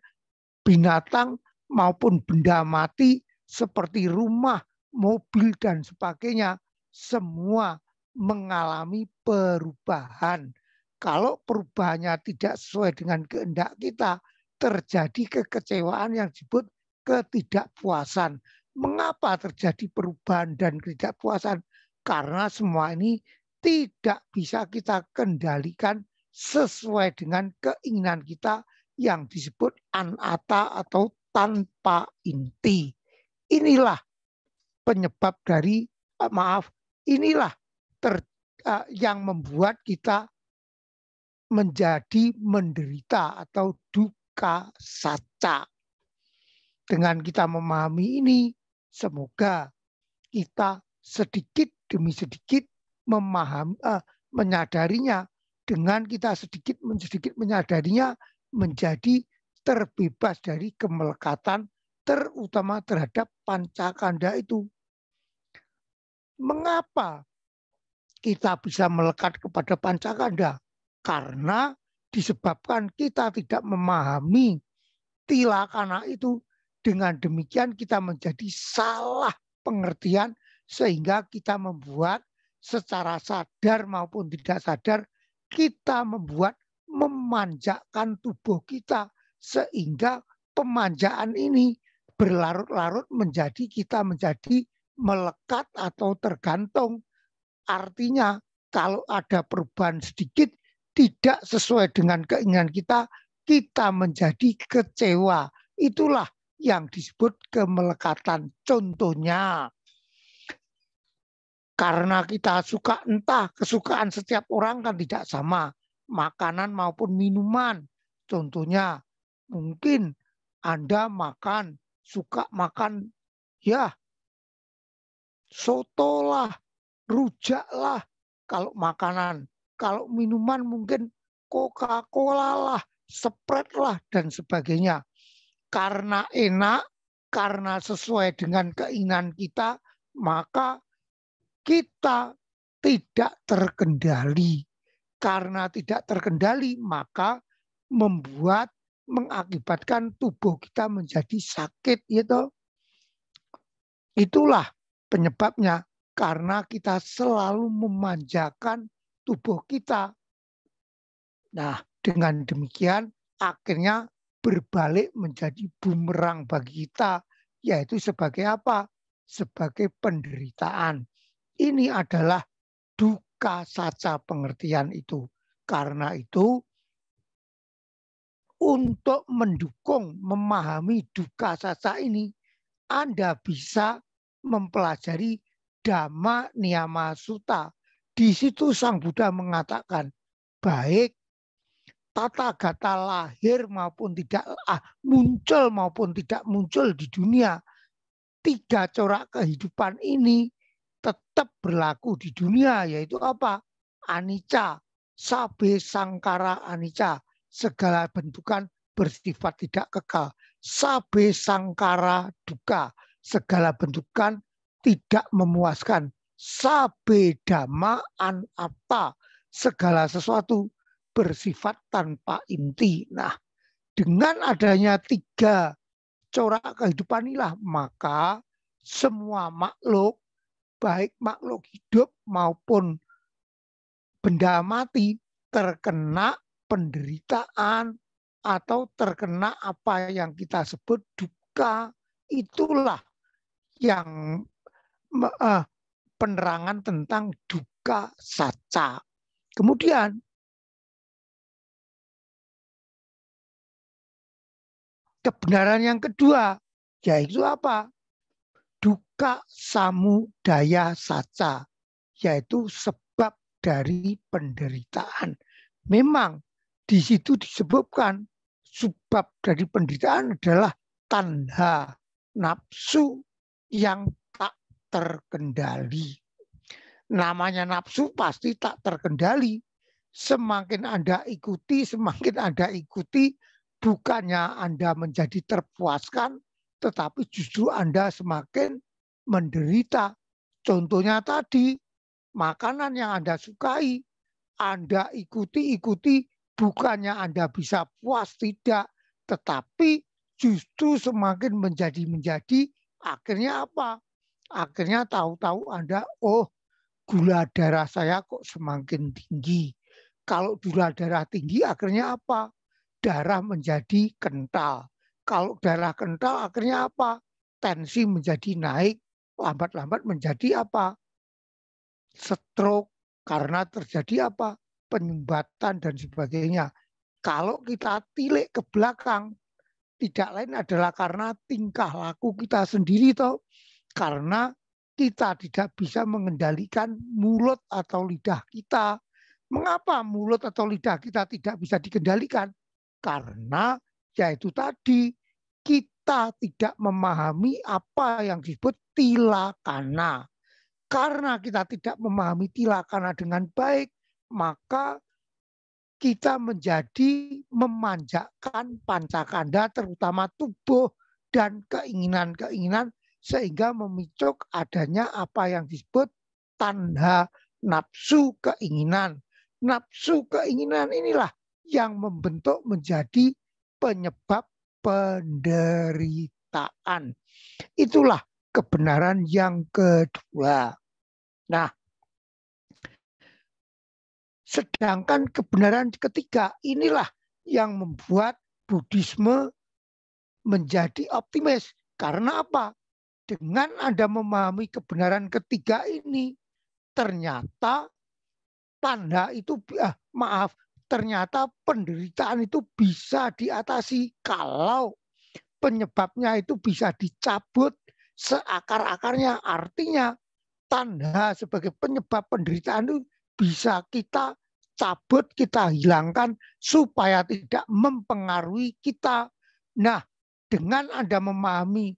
binatang, maupun benda mati seperti rumah, mobil, dan sebagainya, semua mengalami perubahan. Kalau perubahannya tidak sesuai dengan kehendak kita, terjadi kekecewaan yang disebut ketidakpuasan. Mengapa terjadi perubahan dan ketidakpuasan? Karena semua ini tidak bisa kita kendalikan sesuai dengan keinginan kita yang disebut anata atau tanpa inti. Inilah penyebab dari inilah yang membuat kita menjadi menderita atau duka saca. Dengan kita memahami ini, semoga kita sedikit demi sedikit menyadarinya. Dengan kita sedikit menyadarinya, menjadi terbebas dari kemelekatan, terutama terhadap pancakanda itu. Mengapa kita bisa melekat kepada pancakanda? Karena disebabkan kita tidak memahami tilakana itu. Dengan demikian kita menjadi salah pengertian, sehingga kita membuat secara sadar maupun tidak sadar, kita memanjakan tubuh kita, sehingga pemanjaan ini berlarut-larut menjadi kita menjadi melekat atau tergantung. Artinya kalau ada perubahan sedikit tidak sesuai dengan keinginan kita, kita menjadi kecewa. Itulah yang disebut kemelekatan. Contohnya, karena kita suka, entah kesukaan setiap orang kan tidak sama, makanan maupun minuman. Contohnya, mungkin Anda suka makan ya soto lah, rujak lah kalau makanan. Kalau minuman mungkin Coca-Cola lah, Sprite lah, dan sebagainya. Karena enak, karena sesuai dengan keinginan kita, maka kita tidak terkendali. Karena tidak terkendali, maka mengakibatkan tubuh kita menjadi sakit. Gitu. Itulah penyebabnya, karena kita selalu memanjakan tubuh kita. Nah, dengan demikian akhirnya berbalik menjadi bumerang bagi kita, yaitu sebagai apa? Sebagai penderitaan. Ini adalah duka saca pengertian itu. Karena itu, untuk mendukung, memahami duka saca ini, Anda bisa mempelajari Dhamma Niyama Sutta. Di situ Sang Buddha mengatakan, baik tata gata lahir maupun tidak muncul maupun tidak muncul di dunia, 3 corak kehidupan ini tetap berlaku di dunia, yaitu apa? Anicca, sabe sangkara anicca, segala bentukan bersifat tidak kekal. Sabe sangkara dukkha, segala bentukan tidak memuaskan. Sabe dhamma anatta, segala sesuatu bersifat tanpa inti. Nah, dengan adanya 3 corak kehidupan inilah, maka semua makhluk, baik makhluk hidup maupun benda mati, terkena penderitaan atau terkena apa yang kita sebut duka. Itulah yang penerangan tentang duka saca. Kemudian kebenaran yang kedua, yaitu apa? Duka samudaya saca, yaitu sebab dari penderitaan. Memang di situ disebutkan sebab dari penderitaan adalah tanha, nafsu yang tak terkendali. Namanya nafsu pasti tak terkendali. Semakin Anda ikuti, bukannya Anda menjadi terpuaskan, tetapi justru Anda semakin menderita. Contohnya tadi, makanan yang Anda sukai, Anda ikuti, bukannya Anda bisa puas, tidak. Tetapi justru semakin menjadi, akhirnya apa? Akhirnya tahu-tahu Anda, oh gula darah saya kok semakin tinggi. Kalau gula darah tinggi akhirnya apa? Darah menjadi kental. Kalau darah kental akhirnya apa? Tensi menjadi naik, lambat-lambat menjadi apa? Stroke, karena terjadi apa? Penyumbatan dan sebagainya. Kalau kita tilik ke belakang, tidak lain adalah karena tingkah laku kita sendiri toh. Karena kita tidak bisa mengendalikan mulut atau lidah kita. Mengapa mulut atau lidah kita tidak bisa dikendalikan? Karena yaitu tadi, kita tidak memahami apa yang disebut tilakana. Karena kita tidak memahami tilakana dengan baik, maka kita menjadi memanjakan pancakanda, terutama tubuh dan keinginan-keinginan, sehingga memicu adanya apa yang disebut tandha, nafsu keinginan. Nafsu keinginan inilah yang membentuk menjadi penyebab penderitaan. Itulah kebenaran yang kedua. Nah, sedangkan kebenaran ketiga inilah yang membuat Buddhisme menjadi optimis. Karena apa? Dengan Anda memahami kebenaran ketiga ini, ternyata ternyata penderitaan itu bisa diatasi kalau penyebabnya itu bisa dicabut seakar-akarnya. Artinya tanda sebagai penyebab penderitaan itu bisa kita cabut, kita hilangkan supaya tidak mempengaruhi kita. Nah, dengan Anda memahami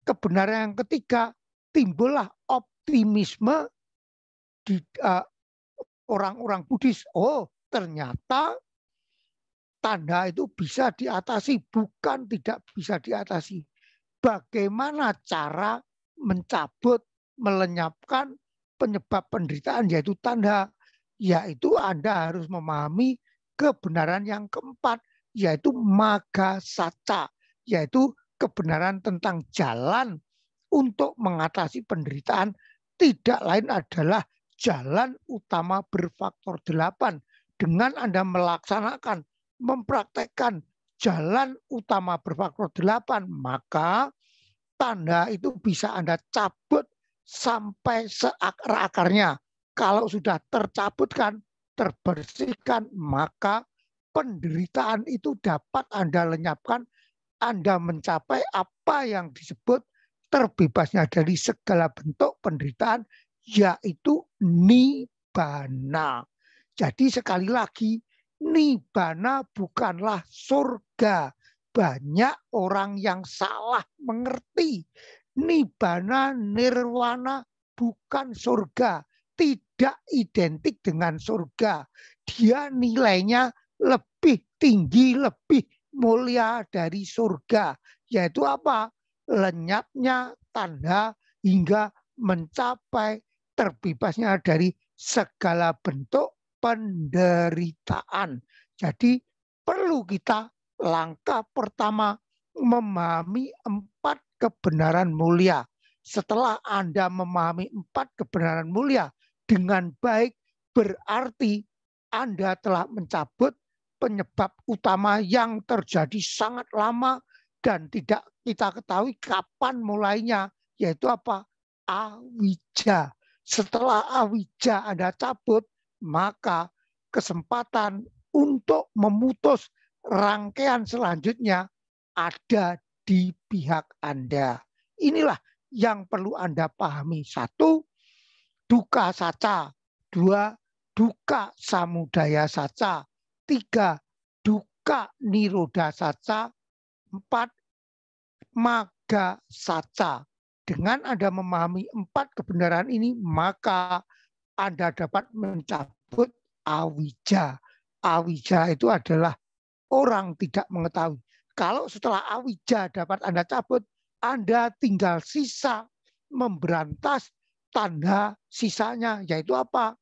kebenaran yang ketiga, timbullah optimisme di orang-orang Buddhis. Oh, ternyata tanda itu bisa diatasi, bukan tidak bisa diatasi. Bagaimana cara mencabut, melenyapkan penyebab penderitaan, yaitu tanda, yaitu Anda harus memahami kebenaran yang keempat, yaitu magga saca, yaitu kebenaran tentang jalan untuk mengatasi penderitaan. Tidak lain adalah jalan utama berfaktor 8. Dengan Anda melaksanakan, mempraktekkan jalan utama berfaktor 8, maka tanda itu bisa Anda cabut sampai seakar-akarnya. Kalau sudah tercabutkan, terbersihkan, maka penderitaan itu dapat Anda lenyapkan. Anda mencapai apa yang disebut terbebasnya dari segala bentuk penderitaan, yaitu nibbana. Jadi sekali lagi, nibbana bukanlah surga. Banyak orang yang salah mengerti. Nibbana, nirwana bukan surga. Tidak identik dengan surga. Dia nilainya lebih tinggi, lebih mulia dari surga. Yaitu apa? Lenyapnya tanda hingga mencapai terbebasnya dari segala bentuk penderitaan. Jadi perlu kita langkah pertama memahami 4 kebenaran mulia. Setelah Anda memahami 4 kebenaran mulia dengan baik, berarti Anda telah mencabut penyebab utama yang terjadi sangat lama dan tidak kita ketahui kapan mulainya, yaitu apa? Awija. Setelah awija Anda cabut, maka kesempatan untuk memutus rangkaian selanjutnya ada di pihak Anda. Inilah yang perlu Anda pahami. 1, duka saca. 2, duka samudaya saca. 3, duka nirodha saca. 4, magga saca. Dengan Anda memahami 4 kebenaran ini, maka Anda dapat mencabut awija. Awija itu adalah orang tidak mengetahui. Kalau setelah awija dapat Anda cabut, Anda tinggal sisa memberantas tanda sisanya, yaitu apa?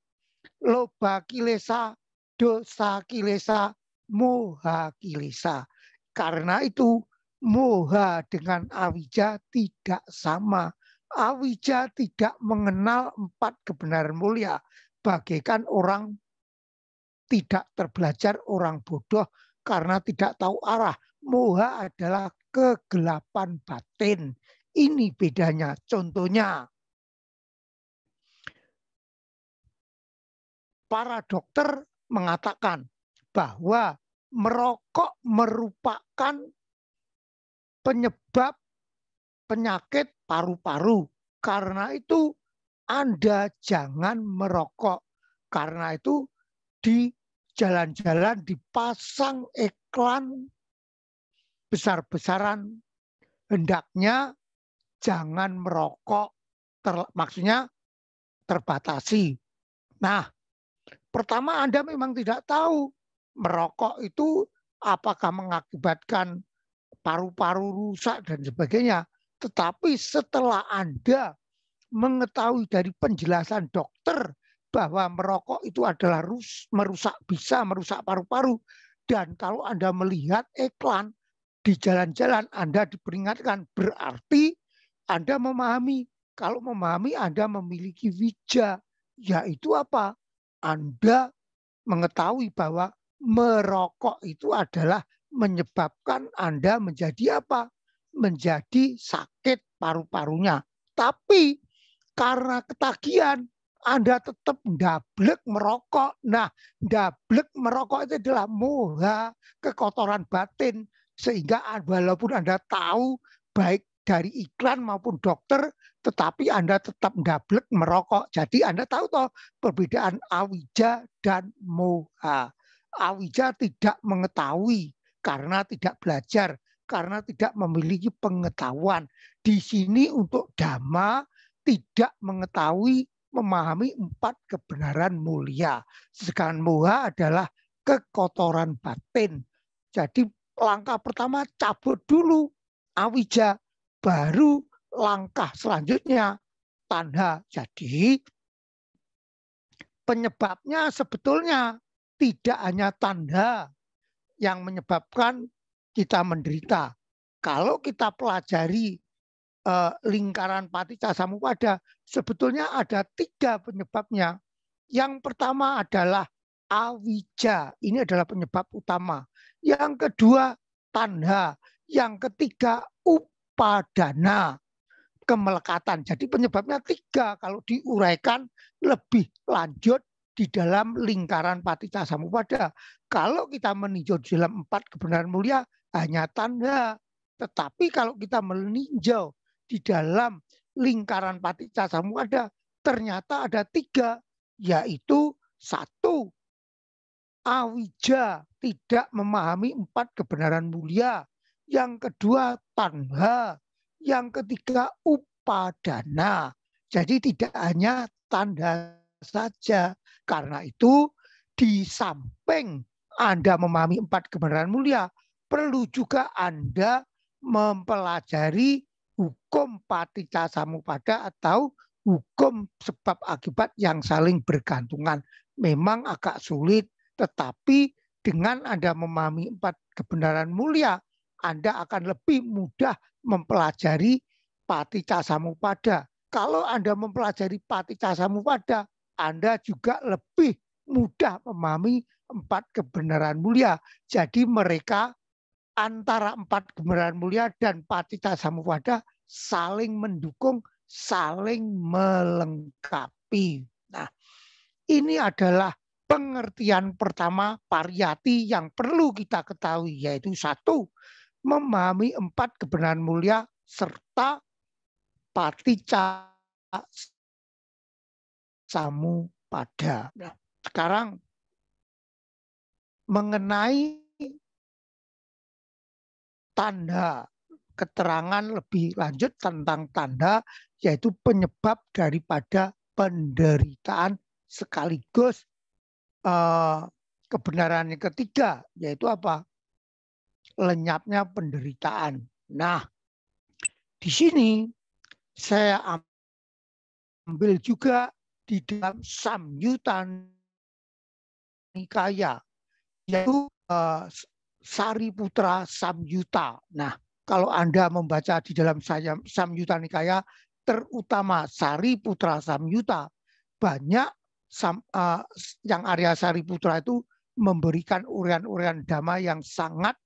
Loba kilesa, dosa kilesa, moha kilesa. Karena itu moha dengan awija tidak sama. Awija tidak mengenal 4 kebenaran mulia. Bagaikan orang tidak terbelajar, orang bodoh karena tidak tahu arah. Moha adalah kegelapan batin. Ini bedanya. Contohnya, para dokter mengatakan bahwa merokok merupakan penyebab penyakit paru-paru. Karena itu Anda jangan merokok. Karena itu di jalan-jalan dipasang iklan besar-besaran, hendaknya jangan merokok, maksudnya terbatasi. Nah, pertama Anda memang tidak tahu merokok itu apakah mengakibatkan paru-paru rusak dan sebagainya. Tetapi setelah Anda mengetahui dari penjelasan dokter bahwa merokok itu adalah bisa merusak paru-paru, dan kalau Anda melihat iklan di jalan-jalan Anda diperingatkan, berarti Anda memahami. Kalau memahami Anda memiliki wija, yaitu apa? Anda mengetahui bahwa merokok itu adalah menyebabkan Anda menjadi apa? Menjadi sakit paru-parunya. Tapi karena ketagihan, Anda tetap ndablek merokok. Nah, ndablek merokok itu adalah moha, kekotoran batin. Sehingga walaupun Anda tahu baik dari iklan maupun dokter, tetapi Anda tetap ndablek merokok. Jadi Anda tahu toh perbedaan awija dan moha. Awija tidak mengetahui karena tidak belajar, karena tidak memiliki pengetahuan. Di sini untuk dhamma tidak mengetahui, memahami 4 kebenaran mulia. Sedangkan moha adalah kekotoran batin. Jadi langkah pertama cabut dulu awija, baru langkah selanjutnya tanha. Jadi penyebabnya sebetulnya tidak hanya tanda yang menyebabkan kita menderita. Kalau kita pelajari lingkaran paticca samuppada, sebetulnya ada 3 penyebabnya. Yang pertama adalah awija, ini adalah penyebab utama. Yang kedua tanha, yang ketiga upadana, kemelekatan. Jadi penyebabnya 3 kalau diuraikan lebih lanjut di dalam lingkaran paticca samuppada. Kalau kita meninjau di dalam 4 kebenaran mulia hanya tanda, tetapi kalau kita meninjau di dalam lingkaran paticca samuppada ternyata ada 3, yaitu 1, awija, tidak memahami 4 kebenaran mulia. Yang kedua tanha, yang ketiga upadana. Jadi tidak hanya tanda saja. Karena itu di samping Anda memahami 4 kebenaran mulia, perlu juga Anda mempelajari hukum paticca samuppada atau hukum sebab akibat yang saling bergantungan. Memang agak sulit, tetapi dengan Anda memahami 4 kebenaran mulia, Anda akan lebih mudah mempelajari paticca samuppada. Kalau Anda mempelajari paticca samuppada, Anda juga lebih mudah memahami 4 kebenaran mulia. Jadi mereka antara 4 kebenaran mulia dan paticca samuppada saling mendukung, saling melengkapi. Nah, ini adalah pengertian pertama pariyati yang perlu kita ketahui, yaitu 1, memahami 4 kebenaran mulia serta paticca samuppada. Nah, sekarang mengenai tanda, keterangan lebih lanjut tentang tanda, yaitu penyebab daripada penderitaan sekaligus kebenaran yang ketiga, yaitu apa? Lenyapnya penderitaan. Nah, di sini saya ambil juga di dalam Samyutta Nikaya, yaitu Sariputra Samyutta. Nah, kalau Anda membaca di dalam Samyutta Nikaya, terutama Sariputra Samyutta, banyak yang Arya Sariputra itu memberikan urian-urian dhamma yang sangat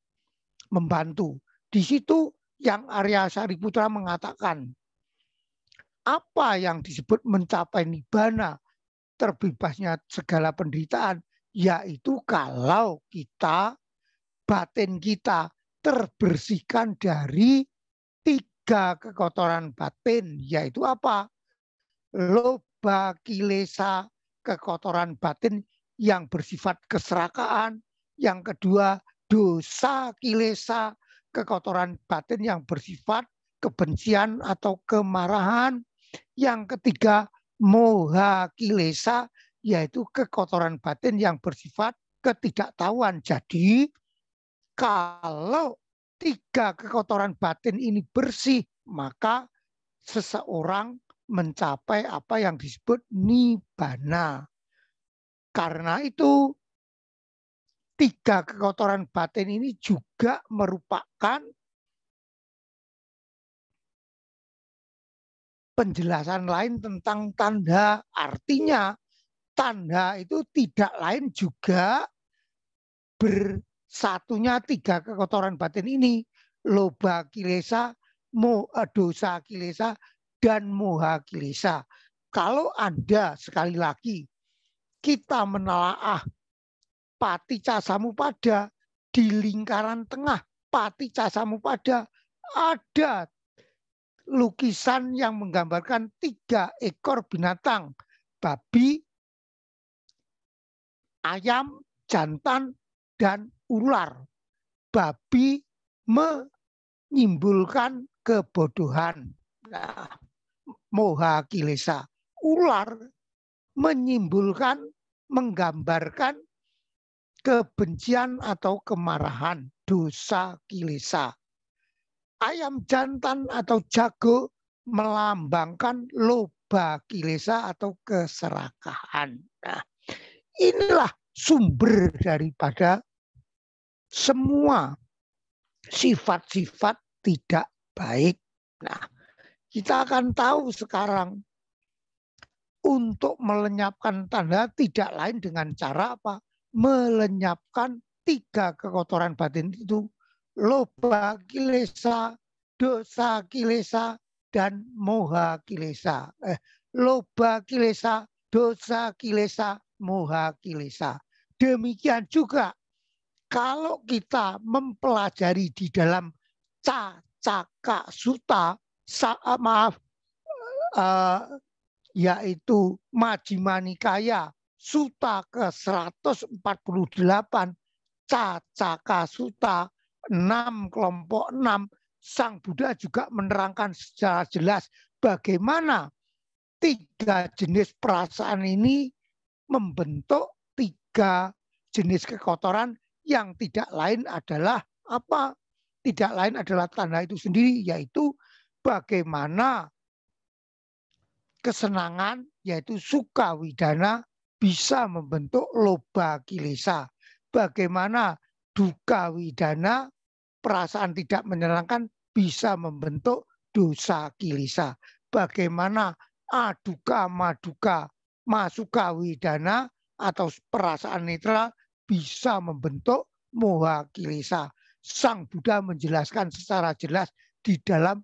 membantu. Di situ yang Arya Sariputra mengatakan, apa yang disebut mencapai nibbana, terbebasnya segala penderitaan, yaitu kalau kita, batin kita terbersihkan dari 3 kekotoran batin, yaitu apa? Loba kilesa, kekotoran batin yang bersifat keserakaan. Yang kedua, dosa kilesa, kekotoran batin yang bersifat kebencian atau kemarahan. Yang ketiga, moha kilesa, yaitu kekotoran batin yang bersifat ketidaktahuan. Jadi, kalau 3 kekotoran batin ini bersih, maka seseorang mencapai apa yang disebut nibbana. Karena itu 3 kekotoran batin ini juga merupakan penjelasan lain tentang tanda. Artinya tanda itu tidak lain juga bersatunya 3 kekotoran batin ini. Loba kilesa, dosa kilesa, dan moha kilesa. Kalau Anda, sekali lagi, kita menelaah Paticca Samuppada, di lingkaran tengah Paticca Samuppada ada lukisan yang menggambarkan 3 ekor binatang, babi, ayam, jantan, dan ular. Babi menyimpulkan kebodohan, nah, moha kilesa. Ular menyimpulkan, menggambarkan kebencian atau kemarahan, dosa kilesa. Ayam jantan atau jago melambangkan loba kilesa atau keserakahan. Nah, inilah sumber daripada semua sifat-sifat tidak baik. Nah, kita akan tahu sekarang untuk melenyapkan tanda tidak lain dengan cara apa? Melenyapkan 3 kekotoran batin itu, loba kilesa, dosa kilesa, dan moha kilesa. Loba kilesa, dosa kilesa, moha kilesa. Demikian juga kalau kita mempelajari di dalam Cacaka Sutta, yaitu Majjhima Nikaya, Sutta ke-148, Cacaka Sutta 6 kelompok 6, Sang Buddha juga menerangkan secara jelas bagaimana 3 jenis perasaan ini membentuk 3 jenis kekotoran yang tidak lain adalah apa? Tidak lain adalah tanda itu sendiri, yaitu bagaimana kesenangan, yaitu suka widana, bisa membentuk loba kilesa. Bagaimana duka widana, perasaan tidak menyenangkan, bisa membentuk dosa kilesa. Bagaimana aduka maduka, masuka widana, atau perasaan netral, bisa membentuk moha kilesa. Sang Buddha menjelaskan secara jelas di dalam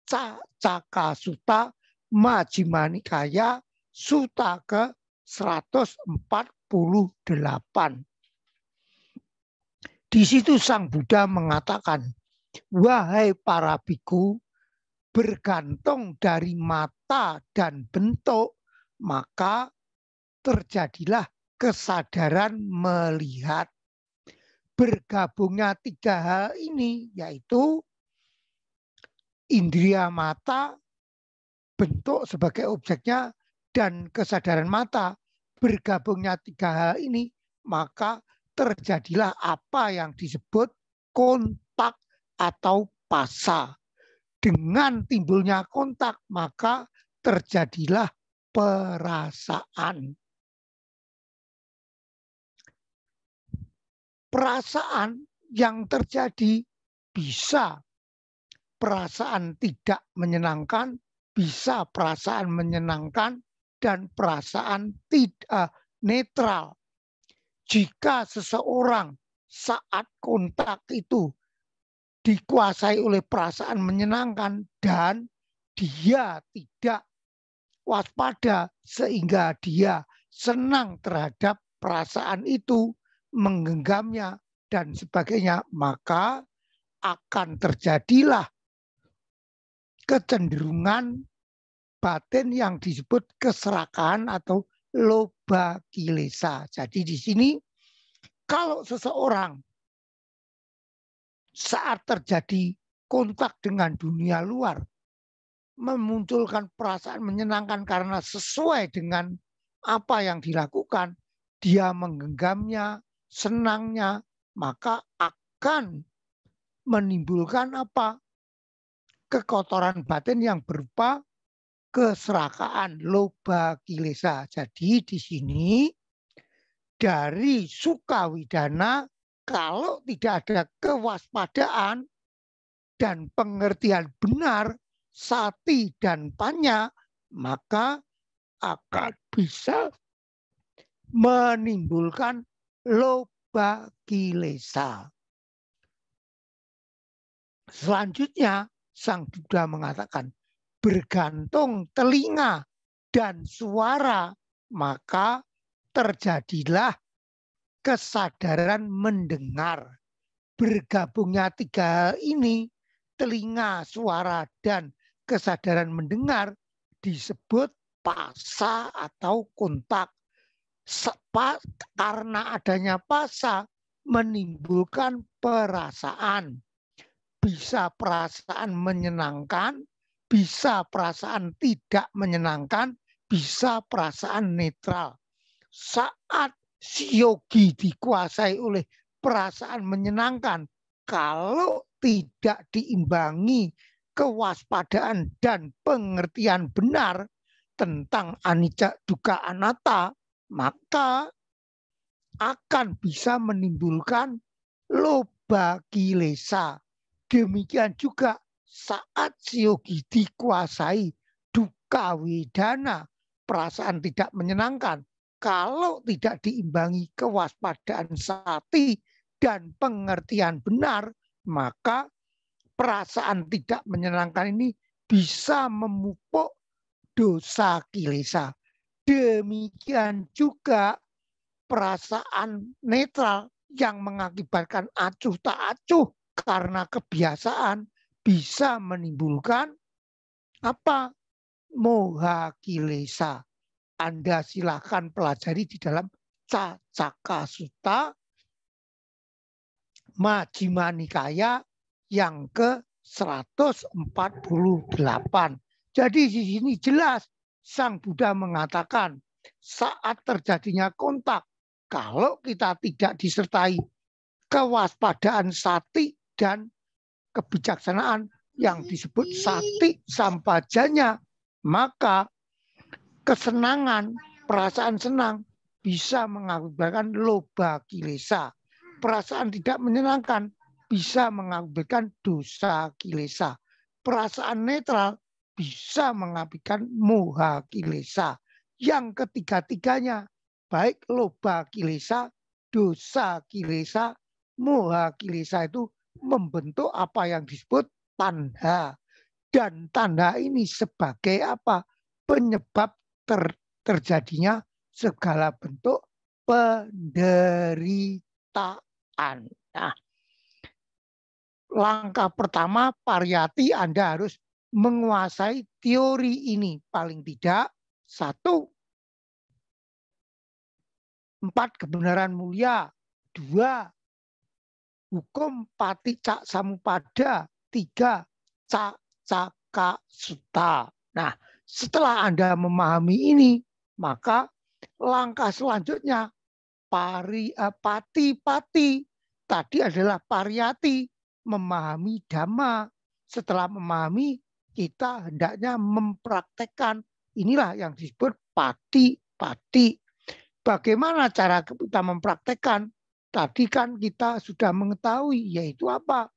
Cacaka Sutta Majjhima Nikaya Sutta ke-148. Di situ Sang Buddha mengatakan, wahai para biku, bergantung dari mata dan bentuk, maka terjadilah kesadaran melihat. Bergabungnya 3 hal ini, yaitu indria mata, bentuk sebagai objeknya, dan kesadaran mata. Bergabungnya 3 hal ini, maka terjadilah apa yang disebut kontak atau pasa. Dengan timbulnya kontak, maka terjadilah perasaan. Perasaan yang terjadi bisa perasaan tidak menyenangkan, bisa perasaan menyenangkan, dan perasaan tidak netral. Jika seseorang saat kontak itu dikuasai oleh perasaan menyenangkan dan dia tidak waspada sehingga dia senang terhadap perasaan itu, menggenggamnya dan sebagainya, maka akan terjadilah kecenderungan batin yang disebut keserakahan atau loba kilesa. Jadi di sini kalau seseorang saat terjadi kontak dengan dunia luar memunculkan perasaan menyenangkan karena sesuai dengan apa yang dilakukan, dia menggenggamnya, senangnya, maka akan menimbulkan apa? Kekotoran batin yang berupa keserakaan, loba kilesa. Jadi di sini dari suka widana, kalau tidak ada kewaspadaan dan pengertian benar sati dan panya, maka akan bisa menimbulkan loba kilesa. Selanjutnya, Sang Buddha mengatakan, bergantung telinga dan suara, maka terjadilah kesadaran mendengar. Bergabungnya tiga hal ini, telinga, suara, dan kesadaran mendengar, disebut pasa atau kontak. Karena adanya pasa menimbulkan perasaan. Bisa perasaan menyenangkan, bisa perasaan tidak menyenangkan, bisa perasaan netral. Saat si yogi dikuasai oleh perasaan menyenangkan, kalau tidak diimbangi kewaspadaan dan pengertian benar tentang anicca dukkha anatta, maka akan bisa menimbulkan loba kilesa. Demikian juga saat si yogi dikuasai dukkha wedana, perasaan tidak menyenangkan, kalau tidak diimbangi kewaspadaan sati dan pengertian benar, maka perasaan tidak menyenangkan ini bisa memupuk dosa kilesa. Demikian juga perasaan netral yang mengakibatkan acuh tak acuh karena kebiasaan bisa menimbulkan apa? Moha kilesa. Anda silakan pelajari di dalam Cacaka Sutta Majjhima Nikaya yang ke-148. Jadi di sini jelas Sang Buddha mengatakan saat terjadinya kontak, kalau kita tidak disertai kewaspadaan sati dan kebijaksanaan yang disebut sati sampajanya, maka kesenangan, perasaan senang bisa mengakibatkan loba kilesa. Perasaan tidak menyenangkan bisa mengakibatkan dosa kilesa. Perasaan netral bisa mengakibatkan moha kilesa. Yang ketiga-tiganya, baik loba kilesa, dosa kilesa, moha kilesa itu membentuk apa yang disebut tandha. Dan tanda ini sebagai apa? Penyebab terjadinya segala bentuk penderitaan. Nah, langkah pertama pariyati Anda harus menguasai teori ini. Paling tidak 1, 4 kebenaran mulia, 2 hukum paticca samuppada, 3 Cacaka Sutta. Nah, setelah Anda memahami ini, maka langkah selanjutnya pati-pati. Tadi adalah pariyati, memahami dhamma. Setelah memahami, kita hendaknya mempraktekkan. Inilah yang disebut pati. Bagaimana cara kita mempraktekkan? Tadi kan kita sudah mengetahui, yaitu apa?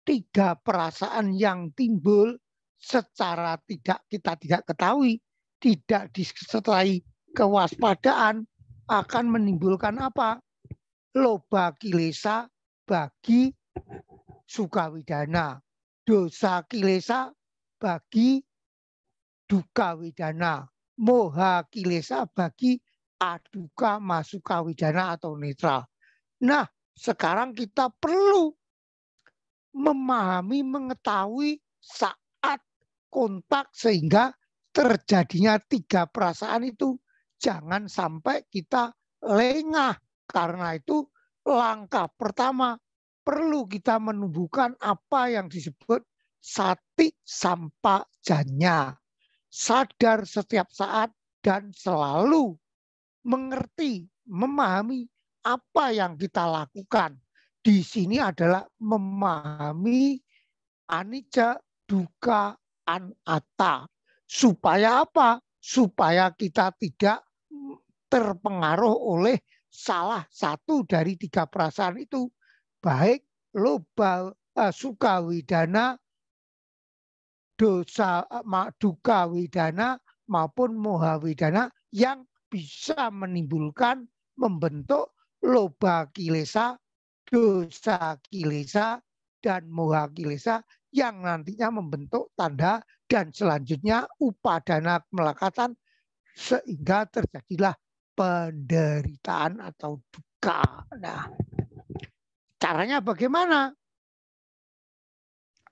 3 perasaan yang timbul secara kita tidak ketahui, tidak disertai kewaspadaan, akan menimbulkan apa? Loba kilesa bagi sukawidana, dosa kilesa bagi duka widana, moha kilesa bagi aduka masuka widana atau netral. Nah, sekarang kita perlu memahami, mengetahui saat kontak sehingga terjadinya 3 perasaan itu. Jangan sampai kita lengah. Karena itu langkah pertama perlu kita menumbuhkan apa yang disebut sati sampajanya. Sadar setiap saat dan selalu mengerti, memahami apa yang kita lakukan. Di sini adalah memahami anicca, dukkha, anatta. Supaya apa? Supaya kita tidak terpengaruh oleh salah satu dari 3 perasaan itu. Baik loba, suka widana, dosa, duka widana maupun moha widana yang bisa menimbulkan, membentuk loba kilesa, dosa kilesa, dan moha kilesa yang nantinya membentuk tanda dan selanjutnya upadana melakatan sehingga terjadilah penderitaan atau duka. Nah, caranya bagaimana?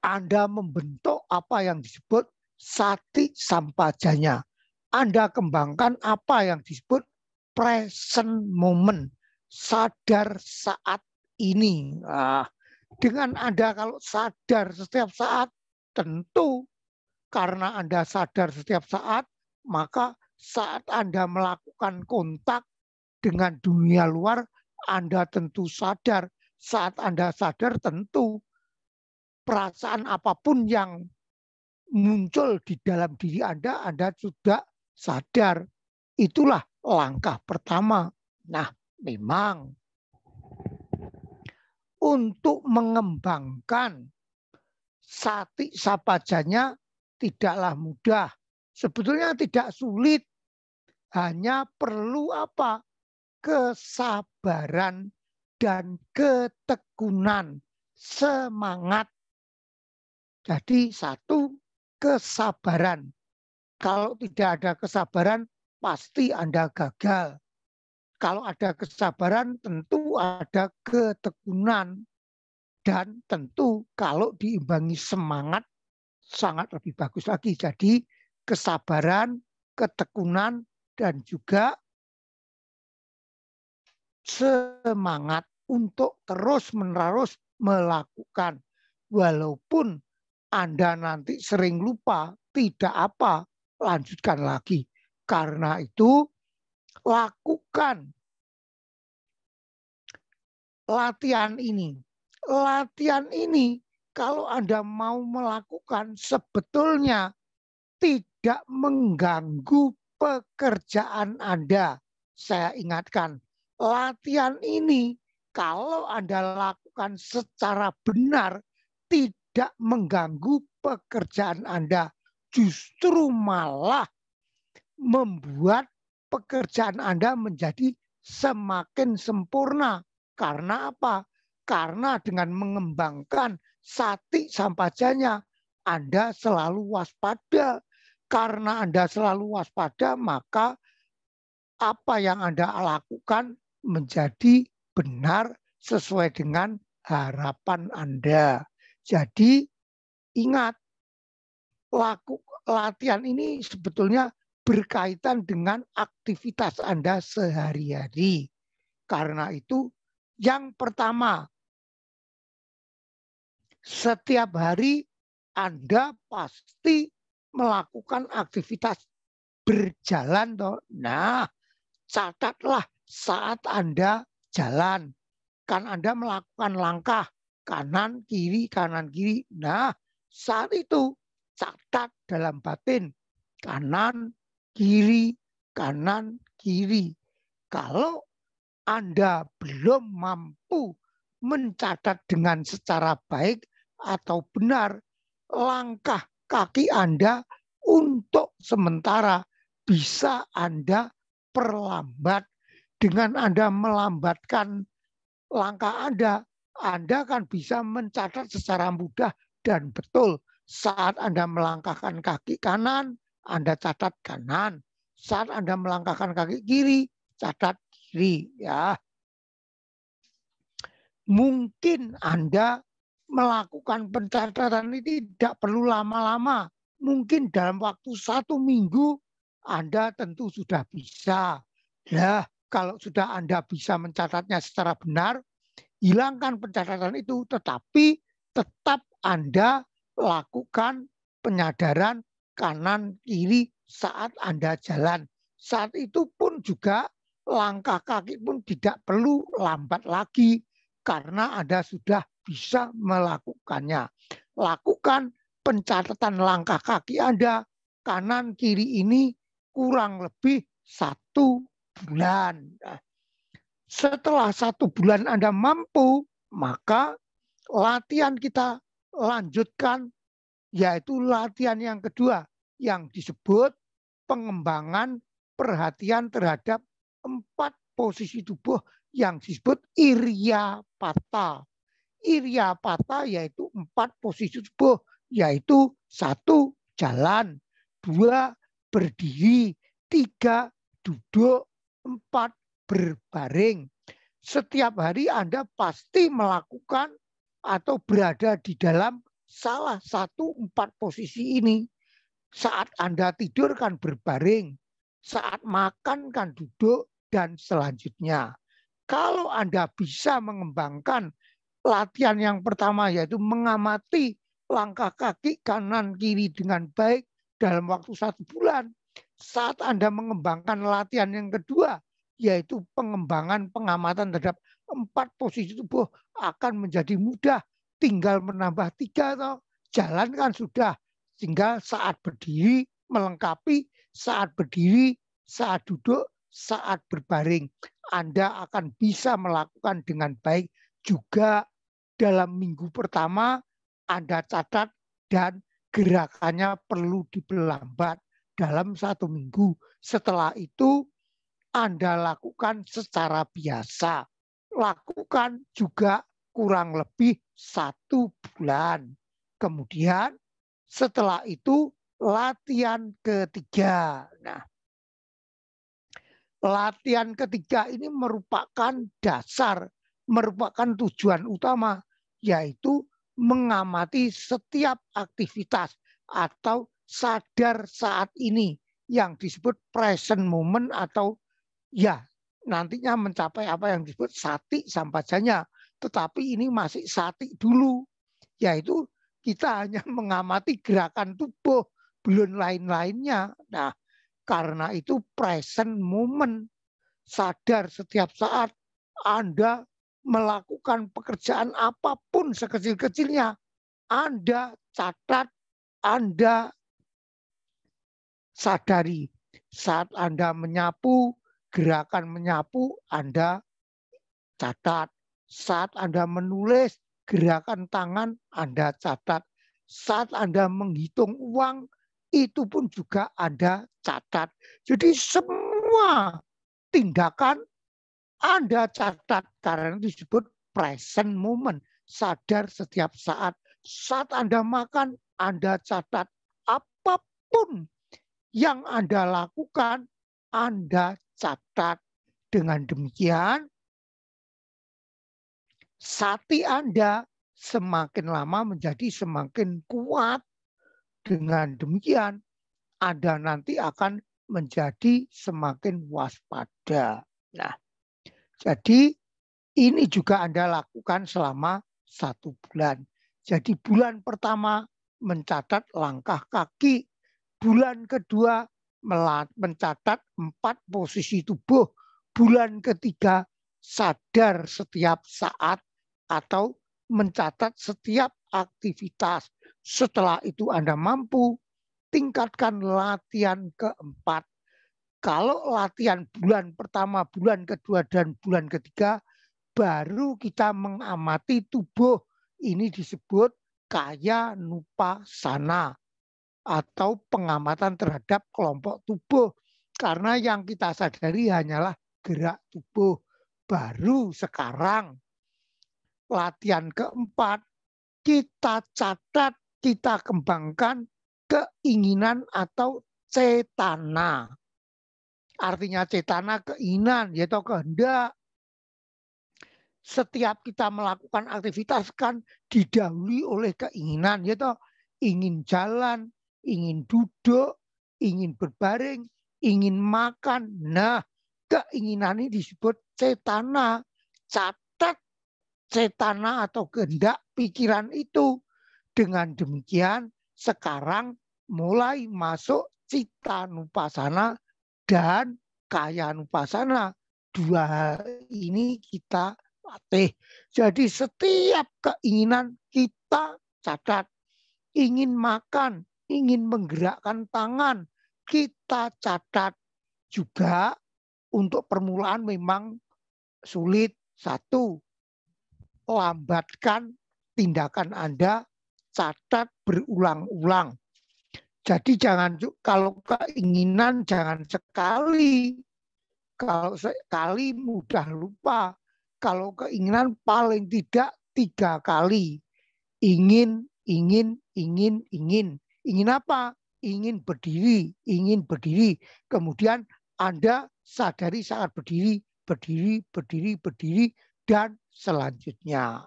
Anda membentuk apa yang disebut sati sampajanya. Anda kembangkan apa yang disebut present moment, sadar saat ini. Nah, dengan Anda kalau sadar setiap saat, tentu karena Anda sadar setiap saat, maka saat Anda melakukan kontak dengan dunia luar, Anda tentu sadar. Saat Anda sadar, tentu perasaan apapun yang muncul di dalam diri Anda sudah sadar. Itulah langkah pertama. Nah, memang untuk mengembangkan sati sampajanya tidaklah mudah. Sebetulnya tidak sulit. Hanya perlu apa? Kesabaran dan ketekunan, semangat. Jadi satu, kesabaran. Kalau tidak ada kesabaran, pasti Anda gagal. Kalau ada kesabaran, tentu ada ketekunan. Dan tentu kalau diimbangi semangat, sangat lebih bagus lagi. Jadi kesabaran, ketekunan, dan juga semangat untuk terus-menerus melakukan. Walaupun Anda nanti sering lupa, tidak apa, lanjutkan lagi. Karena itu, lakukan latihan ini. Latihan ini, kalau Anda mau melakukan, sebetulnya tidak mengganggu pekerjaan Anda. Saya ingatkan, latihan ini, kalau Anda lakukan secara benar, tidak mengganggu pekerjaan Anda, justru malah membuat pekerjaan Anda menjadi semakin sempurna. Karena apa? Karena dengan mengembangkan sati sampajanya, Anda selalu waspada. Karena Anda selalu waspada, maka apa yang Anda lakukan menjadi benar sesuai dengan harapan Anda. Jadi ingat, latihan ini sebetulnya berkaitan dengan aktivitas Anda sehari-hari. Karena itu, yang pertama, setiap hari Anda pasti melakukan aktivitas berjalan. Nah, catatlah saat Anda jalan. Kan Anda melakukan langkah kanan, kiri, kanan, kiri. Nah, saat itu catat dalam batin. Kanan, kiri, kanan, kiri. Kalau Anda belum mampu mencatat dengan secara baik atau benar, langkah kaki Anda untuk sementara bisa Anda perlambat. Dengan Anda melambatkan langkah Anda kan bisa mencatat secara mudah dan betul. Saat Anda melangkahkan kaki kanan, Anda catat kanan. Saat Anda melangkahkan kaki kiri, catat kiri. Ya, mungkin Anda melakukan pencatatan ini tidak perlu lama-lama. Mungkin dalam waktu 1 minggu Anda tentu sudah bisa. Nah, kalau sudah Anda bisa mencatatnya secara benar, hilangkan pencatatan itu, tetapi tetap Anda lakukan penyadaran kanan kiri saat Anda jalan. Saat itu pun juga langkah kaki pun tidak perlu lambat lagi karena Anda sudah bisa melakukannya. Lakukan pencatatan langkah kaki Anda kanan kiri ini kurang lebih 1 bulan. Setelah 1 bulan Anda mampu, maka latihan kita lanjutkan, yaitu latihan yang kedua yang disebut pengembangan perhatian terhadap 4 posisi tubuh yang disebut Iryapata. Iryapata yaitu 4 posisi tubuh, yaitu 1 jalan, 2 berdiri, 3 duduk, 4 berbaring. Setiap hari Anda pasti melakukan atau berada di dalam salah satu 4 posisi ini. Saat Anda tidur kan berbaring, saat makan kan duduk, dan selanjutnya. Kalau Anda bisa mengembangkan latihan yang pertama, yaitu mengamati langkah kaki kanan kiri dengan baik dalam waktu 1 bulan, saat Anda mengembangkan latihan yang kedua, yaitu pengembangan pengamatan terhadap 4 posisi tubuh, akan menjadi mudah. Tinggal menambah 3 toh. Jalan kan sudah. Tinggal saat berdiri melengkapi, saat berdiri, saat duduk, saat berbaring. Anda akan bisa melakukan dengan baik. Juga dalam minggu pertama Anda catat dan gerakannya perlu diperlambat dalam 1 minggu. Setelah itu Anda lakukan secara biasa. Lakukan juga kurang lebih 1 bulan. Kemudian setelah itu latihan ketiga. Nah, latihan ketiga ini merupakan dasar, merupakan tujuan utama, yaitu mengamati setiap aktivitas atau sadar saat ini yang disebut present moment, atau ya nantinya mencapai apa yang disebut sati sampajanya. Tetapi ini masih sati dulu, yaitu kita hanya mengamati gerakan tubuh, belum lain-lainnya. Nah, karena itu present moment, sadar setiap saat Anda melakukan pekerjaan apapun sekecil-kecilnya, Anda catat, Anda sadari. Saat Anda menyapu, gerakan menyapu Anda catat. Saat Anda menulis, gerakan tangan Anda catat. Saat Anda menghitung uang, itu pun juga Anda catat. Jadi semua tindakan Anda catat, karena disebut present moment, sadar setiap saat. Saat Anda makan, Anda catat. Apapun yang Anda lakukan, Anda catat. Dengan demikian, sati Anda semakin lama menjadi semakin kuat. Dengan demikian, Anda nanti akan menjadi semakin waspada. Nah, jadi ini juga Anda lakukan selama 1 bulan. Jadi bulan pertama mencatat langkah kaki. Bulan kedua mencatat 4 posisi tubuh. Bulan ketiga sadar setiap saat atau mencatat setiap aktivitas. Setelah itu Anda mampu, tingkatkan latihan keempat. Kalau latihan bulan pertama, bulan kedua, dan bulan ketiga, baru kita mengamati tubuh. Ini disebut kaya nupasana atau pengamatan terhadap kelompok tubuh. Karena yang kita sadari hanyalah gerak tubuh. Baru sekarang latihan keempat, kita catat, kita kembangkan keinginan atau cetana. Artinya cetana keinginan, yaitu kehendak. Setiap kita melakukan aktivitas kan didahului oleh keinginan, yaitu ingin jalan, ingin duduk, ingin berbaring, ingin makan. Nah, keinginan ini disebut cetana. Catat cetana atau kehendak pikiran itu. Dengan demikian, sekarang mulai masuk cita nupasana dan kaya nupasana. Dua hal ini kita latih. Jadi setiap keinginan kita catat. Ingin makan, ingin menggerakkan tangan, kita catat. Juga untuk permulaan memang sulit. Satu, lambatkan tindakan Anda, catat berulang-ulang. Jadi jangan, kalau keinginan jangan sekali. Kalau sekali mudah lupa. Kalau keinginan paling tidak 3 kali. Ingin. Ingin apa? Ingin berdiri. Kemudian Anda sadari saat berdiri, dan selanjutnya.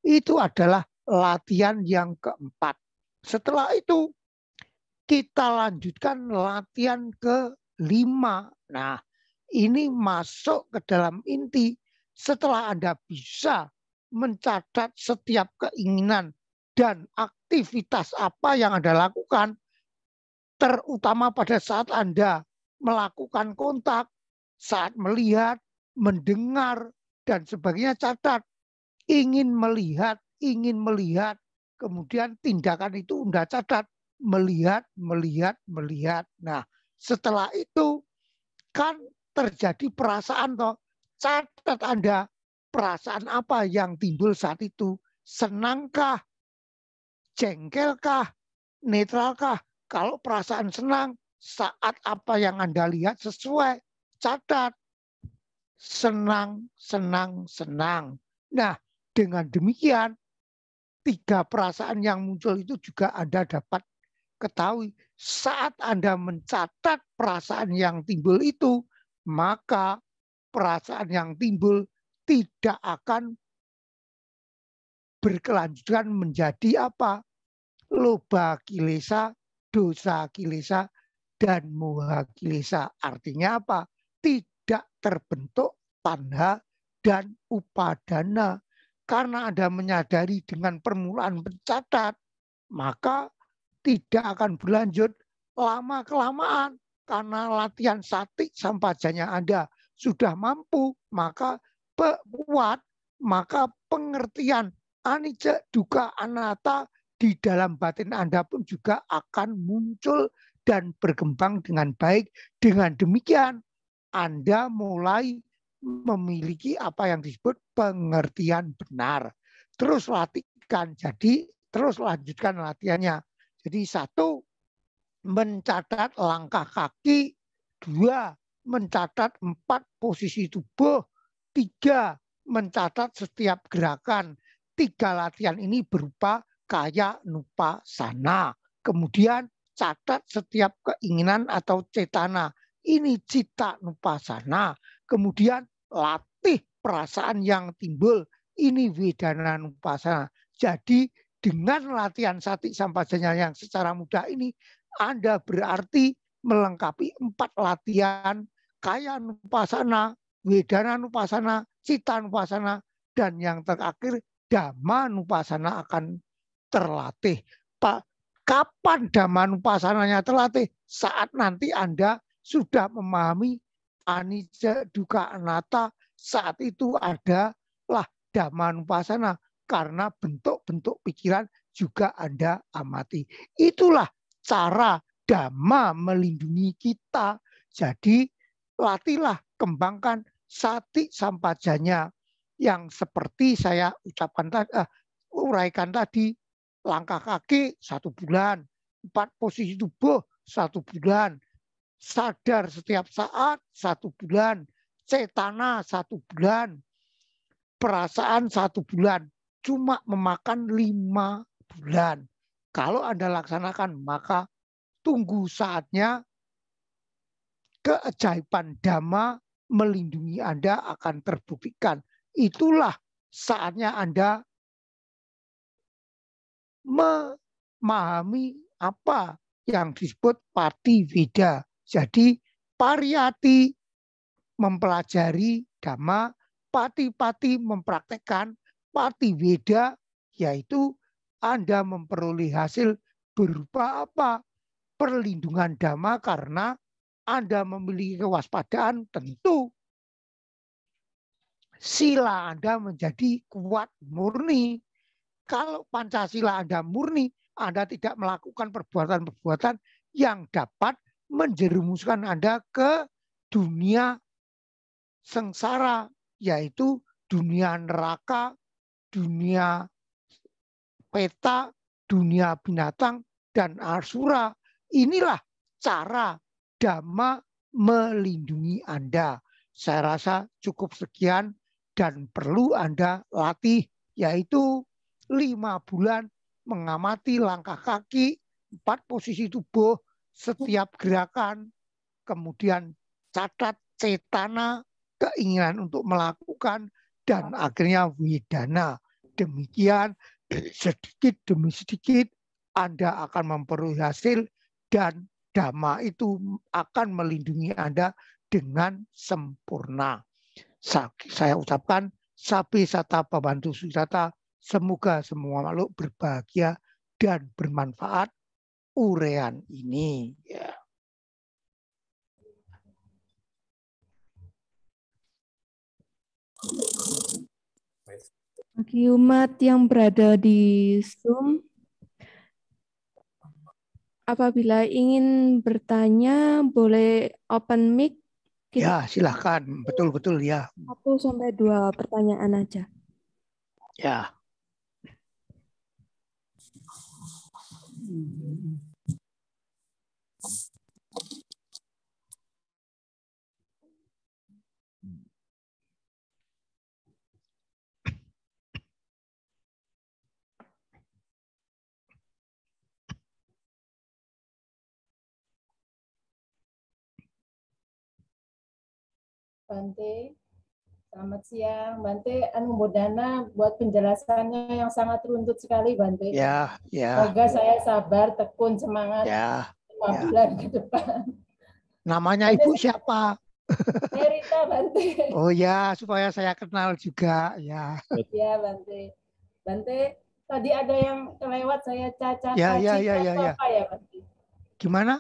Itu adalah latihan yang keempat. Setelah itu kita lanjutkan latihan kelima. Nah, ini masuk ke dalam inti. Setelah Anda bisa mencatat setiap keinginan dan aktivitas apa yang Anda lakukan, terutama pada saat Anda melakukan kontak, saat melihat, mendengar, dan sebagainya, catat. Ingin melihat, kemudian tindakan itu Anda catat. Melihat. Nah, setelah itu kan terjadi perasaan toh. Catat Anda, perasaan apa yang timbul saat itu? Senangkah? Jengkelkah? Netralkah? Kalau perasaan senang, saat apa yang Anda lihat sesuai, catat. Senang. Nah, dengan demikian, 3 perasaan yang muncul itu juga Anda dapat ketahui. Saat Anda mencatat perasaan yang timbul itu, maka perasaan yang timbul tidak akan berkelanjutan menjadi apa? Loba kilesa, dosa kilesa, dan moha kilesa. Artinya apa? Tidak terbentuk tanha dan upadana. Karena Anda menyadari dengan permulaan mencatat, maka tidak akan berlanjut lama-kelamaan. Karena latihan sati sampajanya Anda sudah mampu, maka kuat, maka pengertian anicca, dukkha, anatta di dalam batin Anda pun juga akan muncul dan berkembang dengan baik. Dengan demikian, Anda mulai memiliki apa yang disebut pengertian benar. Terus latihkan, jadi terus lanjutkan latihannya. Jadi 1, mencatat langkah kaki. 2, mencatat 4 posisi tubuh. 3, mencatat setiap gerakan. 3 latihan ini berupa kaya nupasana. Kemudian catat setiap keinginan atau cetana. Ini cita nupasana. Kemudian latih perasaan yang timbul. Ini wedana nupasana. Jadi dengan latihan sati sampajanya yang secara mudah ini, Anda berarti melengkapi 4 latihan kaya nupasana, wedana nupasana, cita nupasana, dan yang terakhir dhamma nupasana akan terlatih. Kapan dhamma nupasananya terlatih? Saat nanti Anda sudah memahami anicca, dukkha, anatta. Saat itu adalah dhamma nupasana. Karena bentuk-bentuk pikiran juga Anda amati. Itulah cara Dhamma melindungi kita. Jadi latihlah, kembangkan sati sampajanya yang seperti saya ucapkan uraikan tadi. Langkah kaki 1 bulan, 4 posisi tubuh 1 bulan, sadar setiap saat 1 bulan, cetana 1 bulan, perasaan 1 bulan. Cuma memakan 5 bulan. Kalau Anda laksanakan, maka tunggu saatnya keajaiban Dhamma melindungi Anda akan terbuktikan. Itulah saatnya Anda memahami apa yang disebut Pativeda. Jadi pariyati mempelajari Dhamma, pati-pati mempraktekkan, Pativeda yaitu Anda memperoleh hasil berupa apa? Perlindungan Dhamma karena Anda memiliki kewaspadaan, tentu sila Anda menjadi kuat murni. Kalau Pancasila Anda murni, Anda tidak melakukan perbuatan-perbuatan yang dapat menjerumuskan Anda ke dunia sengsara, yaitu dunia neraka, dunia peta, dunia binatang, dan asura. Inilah cara Dhamma melindungi Anda. Saya rasa cukup sekian dan perlu Anda latih, yaitu 5 bulan mengamati langkah kaki, 4 posisi tubuh, setiap gerakan, kemudian catat cetana, keinginan untuk melakukan, dan akhirnya widana. Demikian sedikit demi sedikit Anda akan memperoleh hasil dan Dhamma itu akan melindungi Anda dengan sempurna. Saya ucapkan sabi sata pabantu susata. Semoga semua makhluk berbahagia dan bermanfaat uraian ini. Ya. Bagi umat yang berada di Zoom, apabila ingin bertanya, boleh open mic. Ya, silahkan. Betul-betul ya. 1-2 pertanyaan aja. Ya. Bante, selamat siang. Bante, Anumodana buat penjelasannya yang sangat runtut sekali, Bante. Ya, ya. Semoga saya sabar, tekun, semangat ya, 5 bulan ke depan. Namanya Bante, Ibu siapa? Rita, Bante. Oh ya, supaya saya kenal juga. Ya. Ya, Bante. Bante, tadi ada yang kelewat saya Caca Ya, Kacita ya, itu apa ya, Bante? Gimana?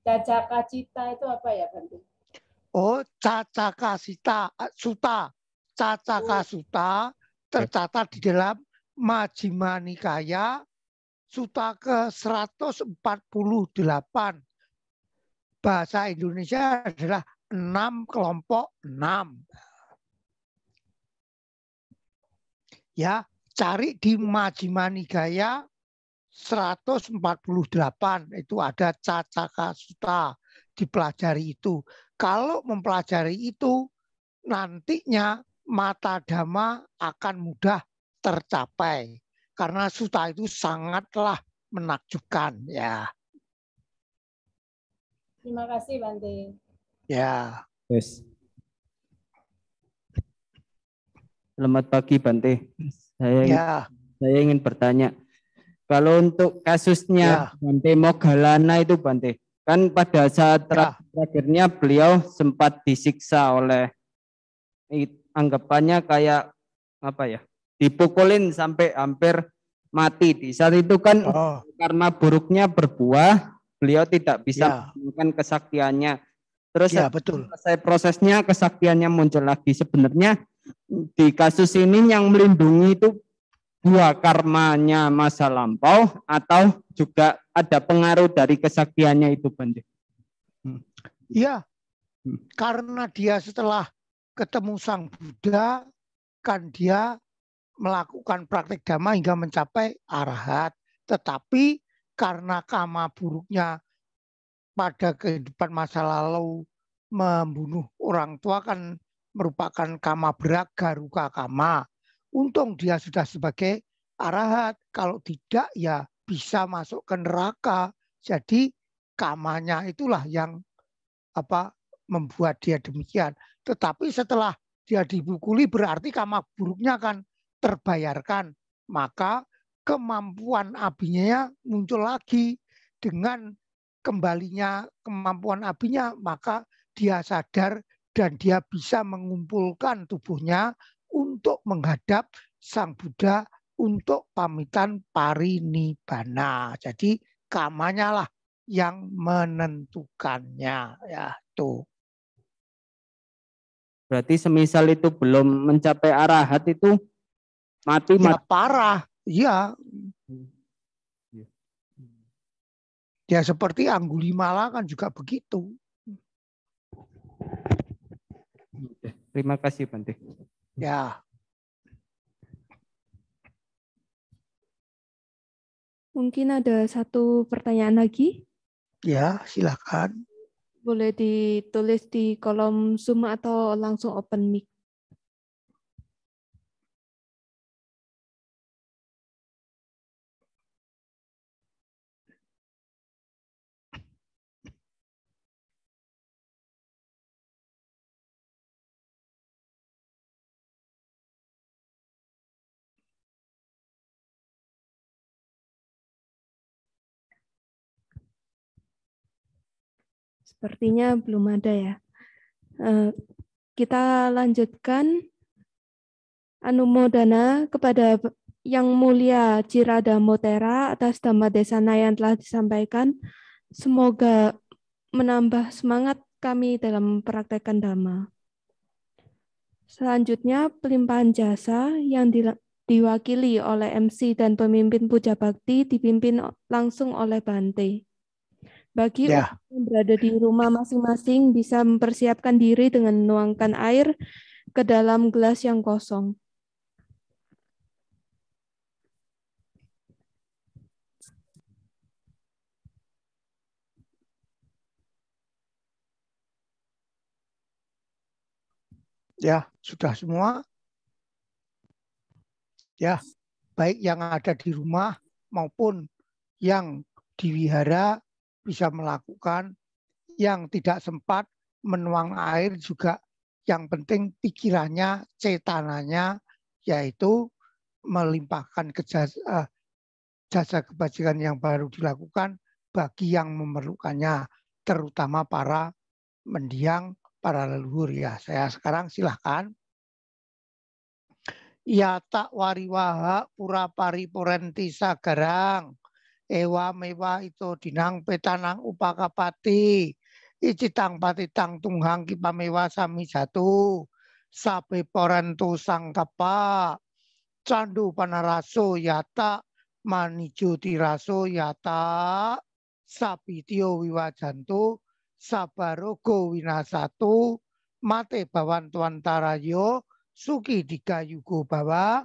Caca Kacita itu apa ya, Bante? Oh, Cacaka Suta. Cacaka Suta tercatat di dalam Majjhima Nikaya Suta ke-148. Bahasa Indonesia adalah 6 kelompok 6. Ya, cari di Majjhima Nikaya 148 itu ada Cacaka Suta, dipelajari itu. Kalau mempelajari itu nantinya mata Dhamma akan mudah tercapai karena suta itu sangatlah menakjubkan ya. Terima kasih, Bante. Ya. Yes. Selamat pagi, Bante. Saya ingin bertanya. Kalau untuk kasusnya Bante Moggallana itu, Bante, kan pada saat terakhirnya beliau sempat disiksa oleh, anggapannya kayak apa ya, dipukulin sampai hampir mati. Di saat itu kan karena buruknya berbuah, beliau tidak bisa menggunakan kesaktiannya. Terus selesai prosesnya kesaktiannya muncul lagi. Sebenarnya di kasus ini yang melindungi itu dua karmanya masa lampau atau juga ada pengaruh dari kesaktiannya itu Bante? Iya, karena dia setelah ketemu Sang Buddha, kan dia melakukan praktek dhamma hingga mencapai arahat. Tetapi karena karma buruknya pada kehidupan masa lalu membunuh orang tua kan merupakan karma berat, garuka karma. Untung dia sudah sebagai arahat. Kalau tidak ya bisa masuk ke neraka. Jadi karmanya itulah yang membuat dia demikian. Tetapi setelah dia dipukuli berarti karma buruknya kan terbayarkan. Maka kemampuan abinya muncul lagi. Dengan kembalinya kemampuan abinya, maka dia sadar dan dia bisa mengumpulkan tubuhnya untuk menghadap Sang Buddha untuk pamitan parinibbana. Jadi karmanya lah yang menentukannya, ya tuh. Berarti semisal itu belum mencapai arahat itu mati ya parah, ya. Ya seperti Anggulimala kan juga begitu. Terima kasih Bante. Ya. Mungkin ada satu pertanyaan lagi. Ya, silakan. Boleh ditulis di kolom Zoom atau langsung open mic. Sepertinya belum ada ya. Kita lanjutkan. Anumodana kepada Yang Mulia Jiradamotera atas Dhamma Desana yang telah disampaikan. Semoga menambah semangat kami dalam mempraktekkan Dhamma. Selanjutnya, pelimpahan jasa yang diwakili oleh MC dan pemimpin Puja Bakti dipimpin langsung oleh Bante. Bagi yang berada di rumah masing-masing bisa mempersiapkan diri dengan menuangkan air ke dalam gelas yang kosong. Ya, sudah semua. Ya, baik yang ada di rumah maupun yang di wihara bisa melakukan. Yang tidak sempat menuang air juga yang penting pikirannya, cetananya, yaitu melimpahkan jasa kebajikan yang baru dilakukan bagi yang memerlukannya, terutama para mendiang, para leluhur. Ya, saya sekarang silahkan. Ya tak wariwaha pura pariporenti sagarang. Ewa mewa itu dinang petanang upakapati. Icitang patitang tunghang kipamewa sami jatuh. Sabe porentu sangkapa. Candu panaraso yata. Manijo tiraso yata. Sabitio wiwajantu. Sabarogo winasatu. Mate bawantuan tarayo. Suki digayugo bawa.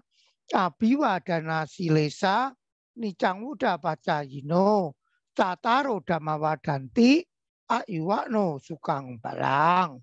Abiwadana silesa. Nicang muda baca yino. Tataro damawadanti. Aiwakno sukang balang.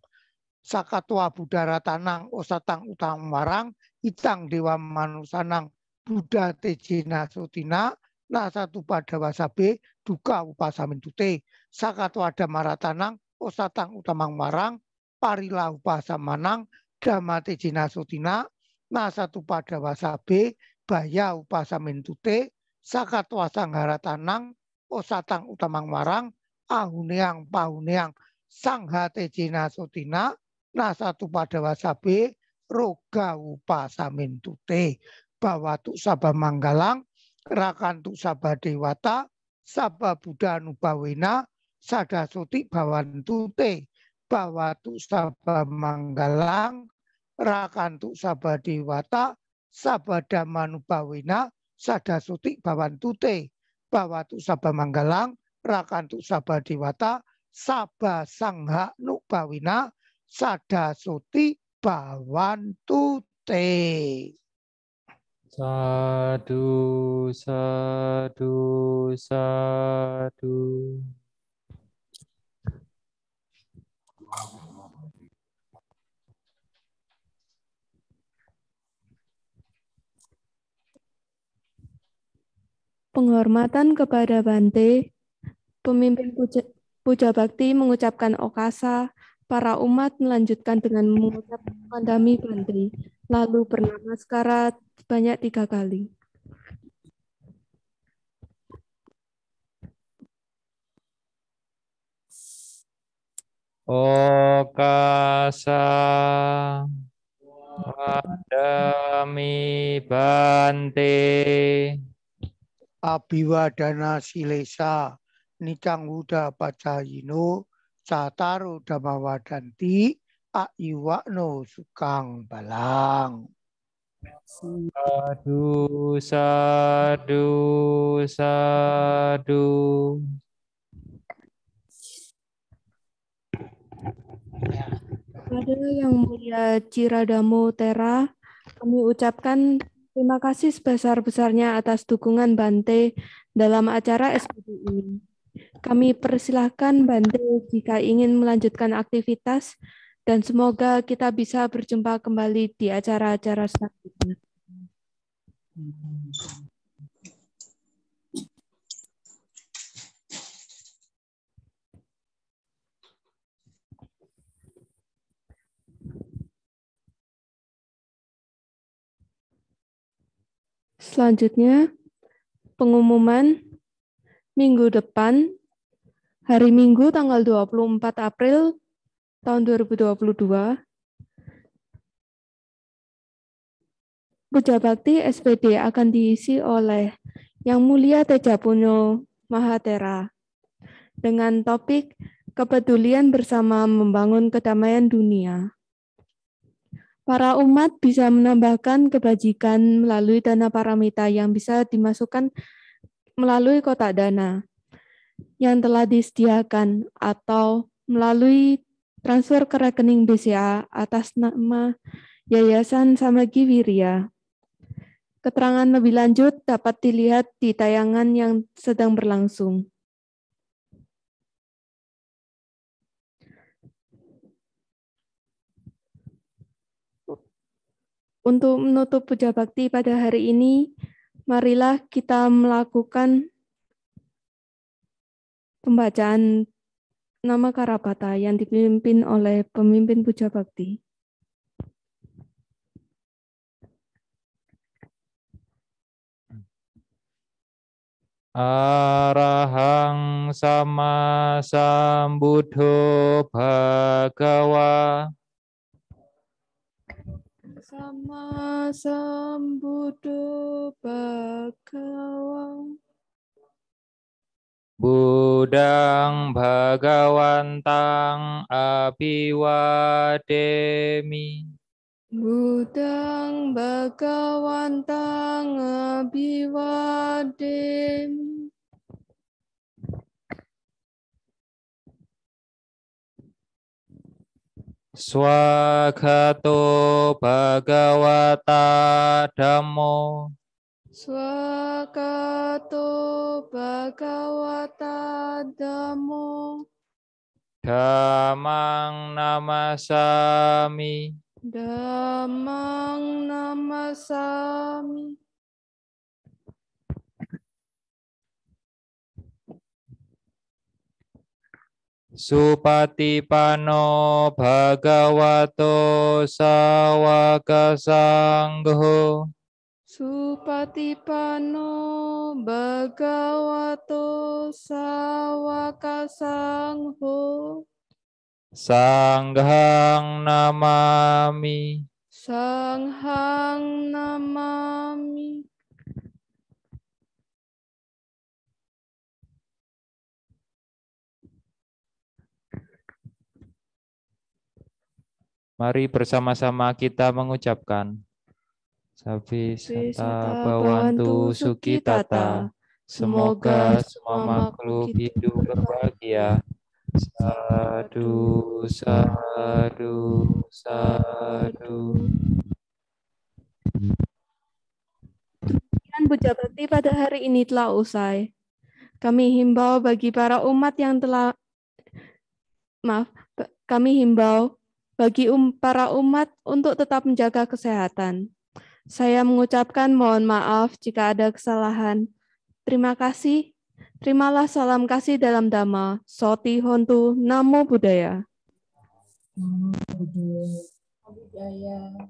Sakatua budara tanang osatang utang marang. Itang dewa manusanang Buddha tejina sutina. Nasatu pada wasabe duka upasamin tute. Sakatua damaratanang osatang utamang marang. Parila upasamanang dhamma tejina sutina. Nasatu pada wasabe baya upasamin tute. Sakatua sanghara tanang osatang utamang marang. Ahuneang pahuneang sangha tejina sotina nasatu pada wasabe roga upasamin tute bawatu sabah manggalang rakantu sabah dewata sabah buddha nubawena sadasoti bawantute bawatu sabah manggalang rakantu sabah dewata sabada manubawina sadasuti bawantute bawatu sabah manggalang rakantu sabah dewata sabah sangha nubawina sadasuti bawantute. Sadu, sadu, sadu. Penghormatan kepada Bante, pemimpin puja bakti mengucapkan okasa, para umat melanjutkan dengan mengucap kandami Bante, lalu bernamaskara sebanyak 3 kali. Okasa kandami Bante. Abiwadana silesa nicang huda pacayino sataro damawadanti ayuwakno sukang balang. Sadu, sadu, sadu. Kepada Yang Mulia Ciradamo Tera, kami ucapkan terima kasih sebesar-besarnya atas dukungan Bante dalam acara SPD ini. Kami persilahkan Bante jika ingin melanjutkan aktivitas dan semoga kita bisa berjumpa kembali di acara-acara selanjutnya. Selanjutnya, pengumuman minggu depan, hari Minggu tanggal 24 April tahun 2022, Puja Bakti SPD akan diisi oleh Yang Mulia Tejapunyo Mahatera dengan topik kepedulian bersama membangun kedamaian dunia. Para umat bisa menambahkan kebajikan melalui dana paramita yang bisa dimasukkan melalui kotak dana yang telah disediakan atau melalui transfer ke rekening BCA atas nama Yayasan Samagi Wirya. Keterangan lebih lanjut dapat dilihat di tayangan yang sedang berlangsung. Untuk menutup puja bakti pada hari ini, marilah kita melakukan pembacaan nama Karapata yang dipimpin oleh pemimpin puja bakti. Arahang sama sambuddho bhagawa. Sama sambuddho bhagawa. Budang bhagawantang abhiwademi. Budang bhagawantang abhiwademi. Swagato bhagawata dhammo. Swagato bhagawata dhammo. Dhammang namasami. Dhammang namasami. Supatipano bhagavato sawaka sangho. Supatipano bhagavato sawaka sangho. Sanghang namami. Sanghang namami. Mari bersama-sama kita mengucapkan Sabi Sata Bawantu Sukitata. Semoga semua makhluk hidup berbahagia. Sadu, sadu, sadu. Demikian puja bakti pada hari ini telah usai. Kami himbau bagi para umat yang telah para umat untuk tetap menjaga kesehatan. Saya mengucapkan mohon maaf jika ada kesalahan. Terima kasih. Terimalah salam kasih dalam Dhamma. Soti Hontu, Namo Buddhaya. Namo Buddhaya.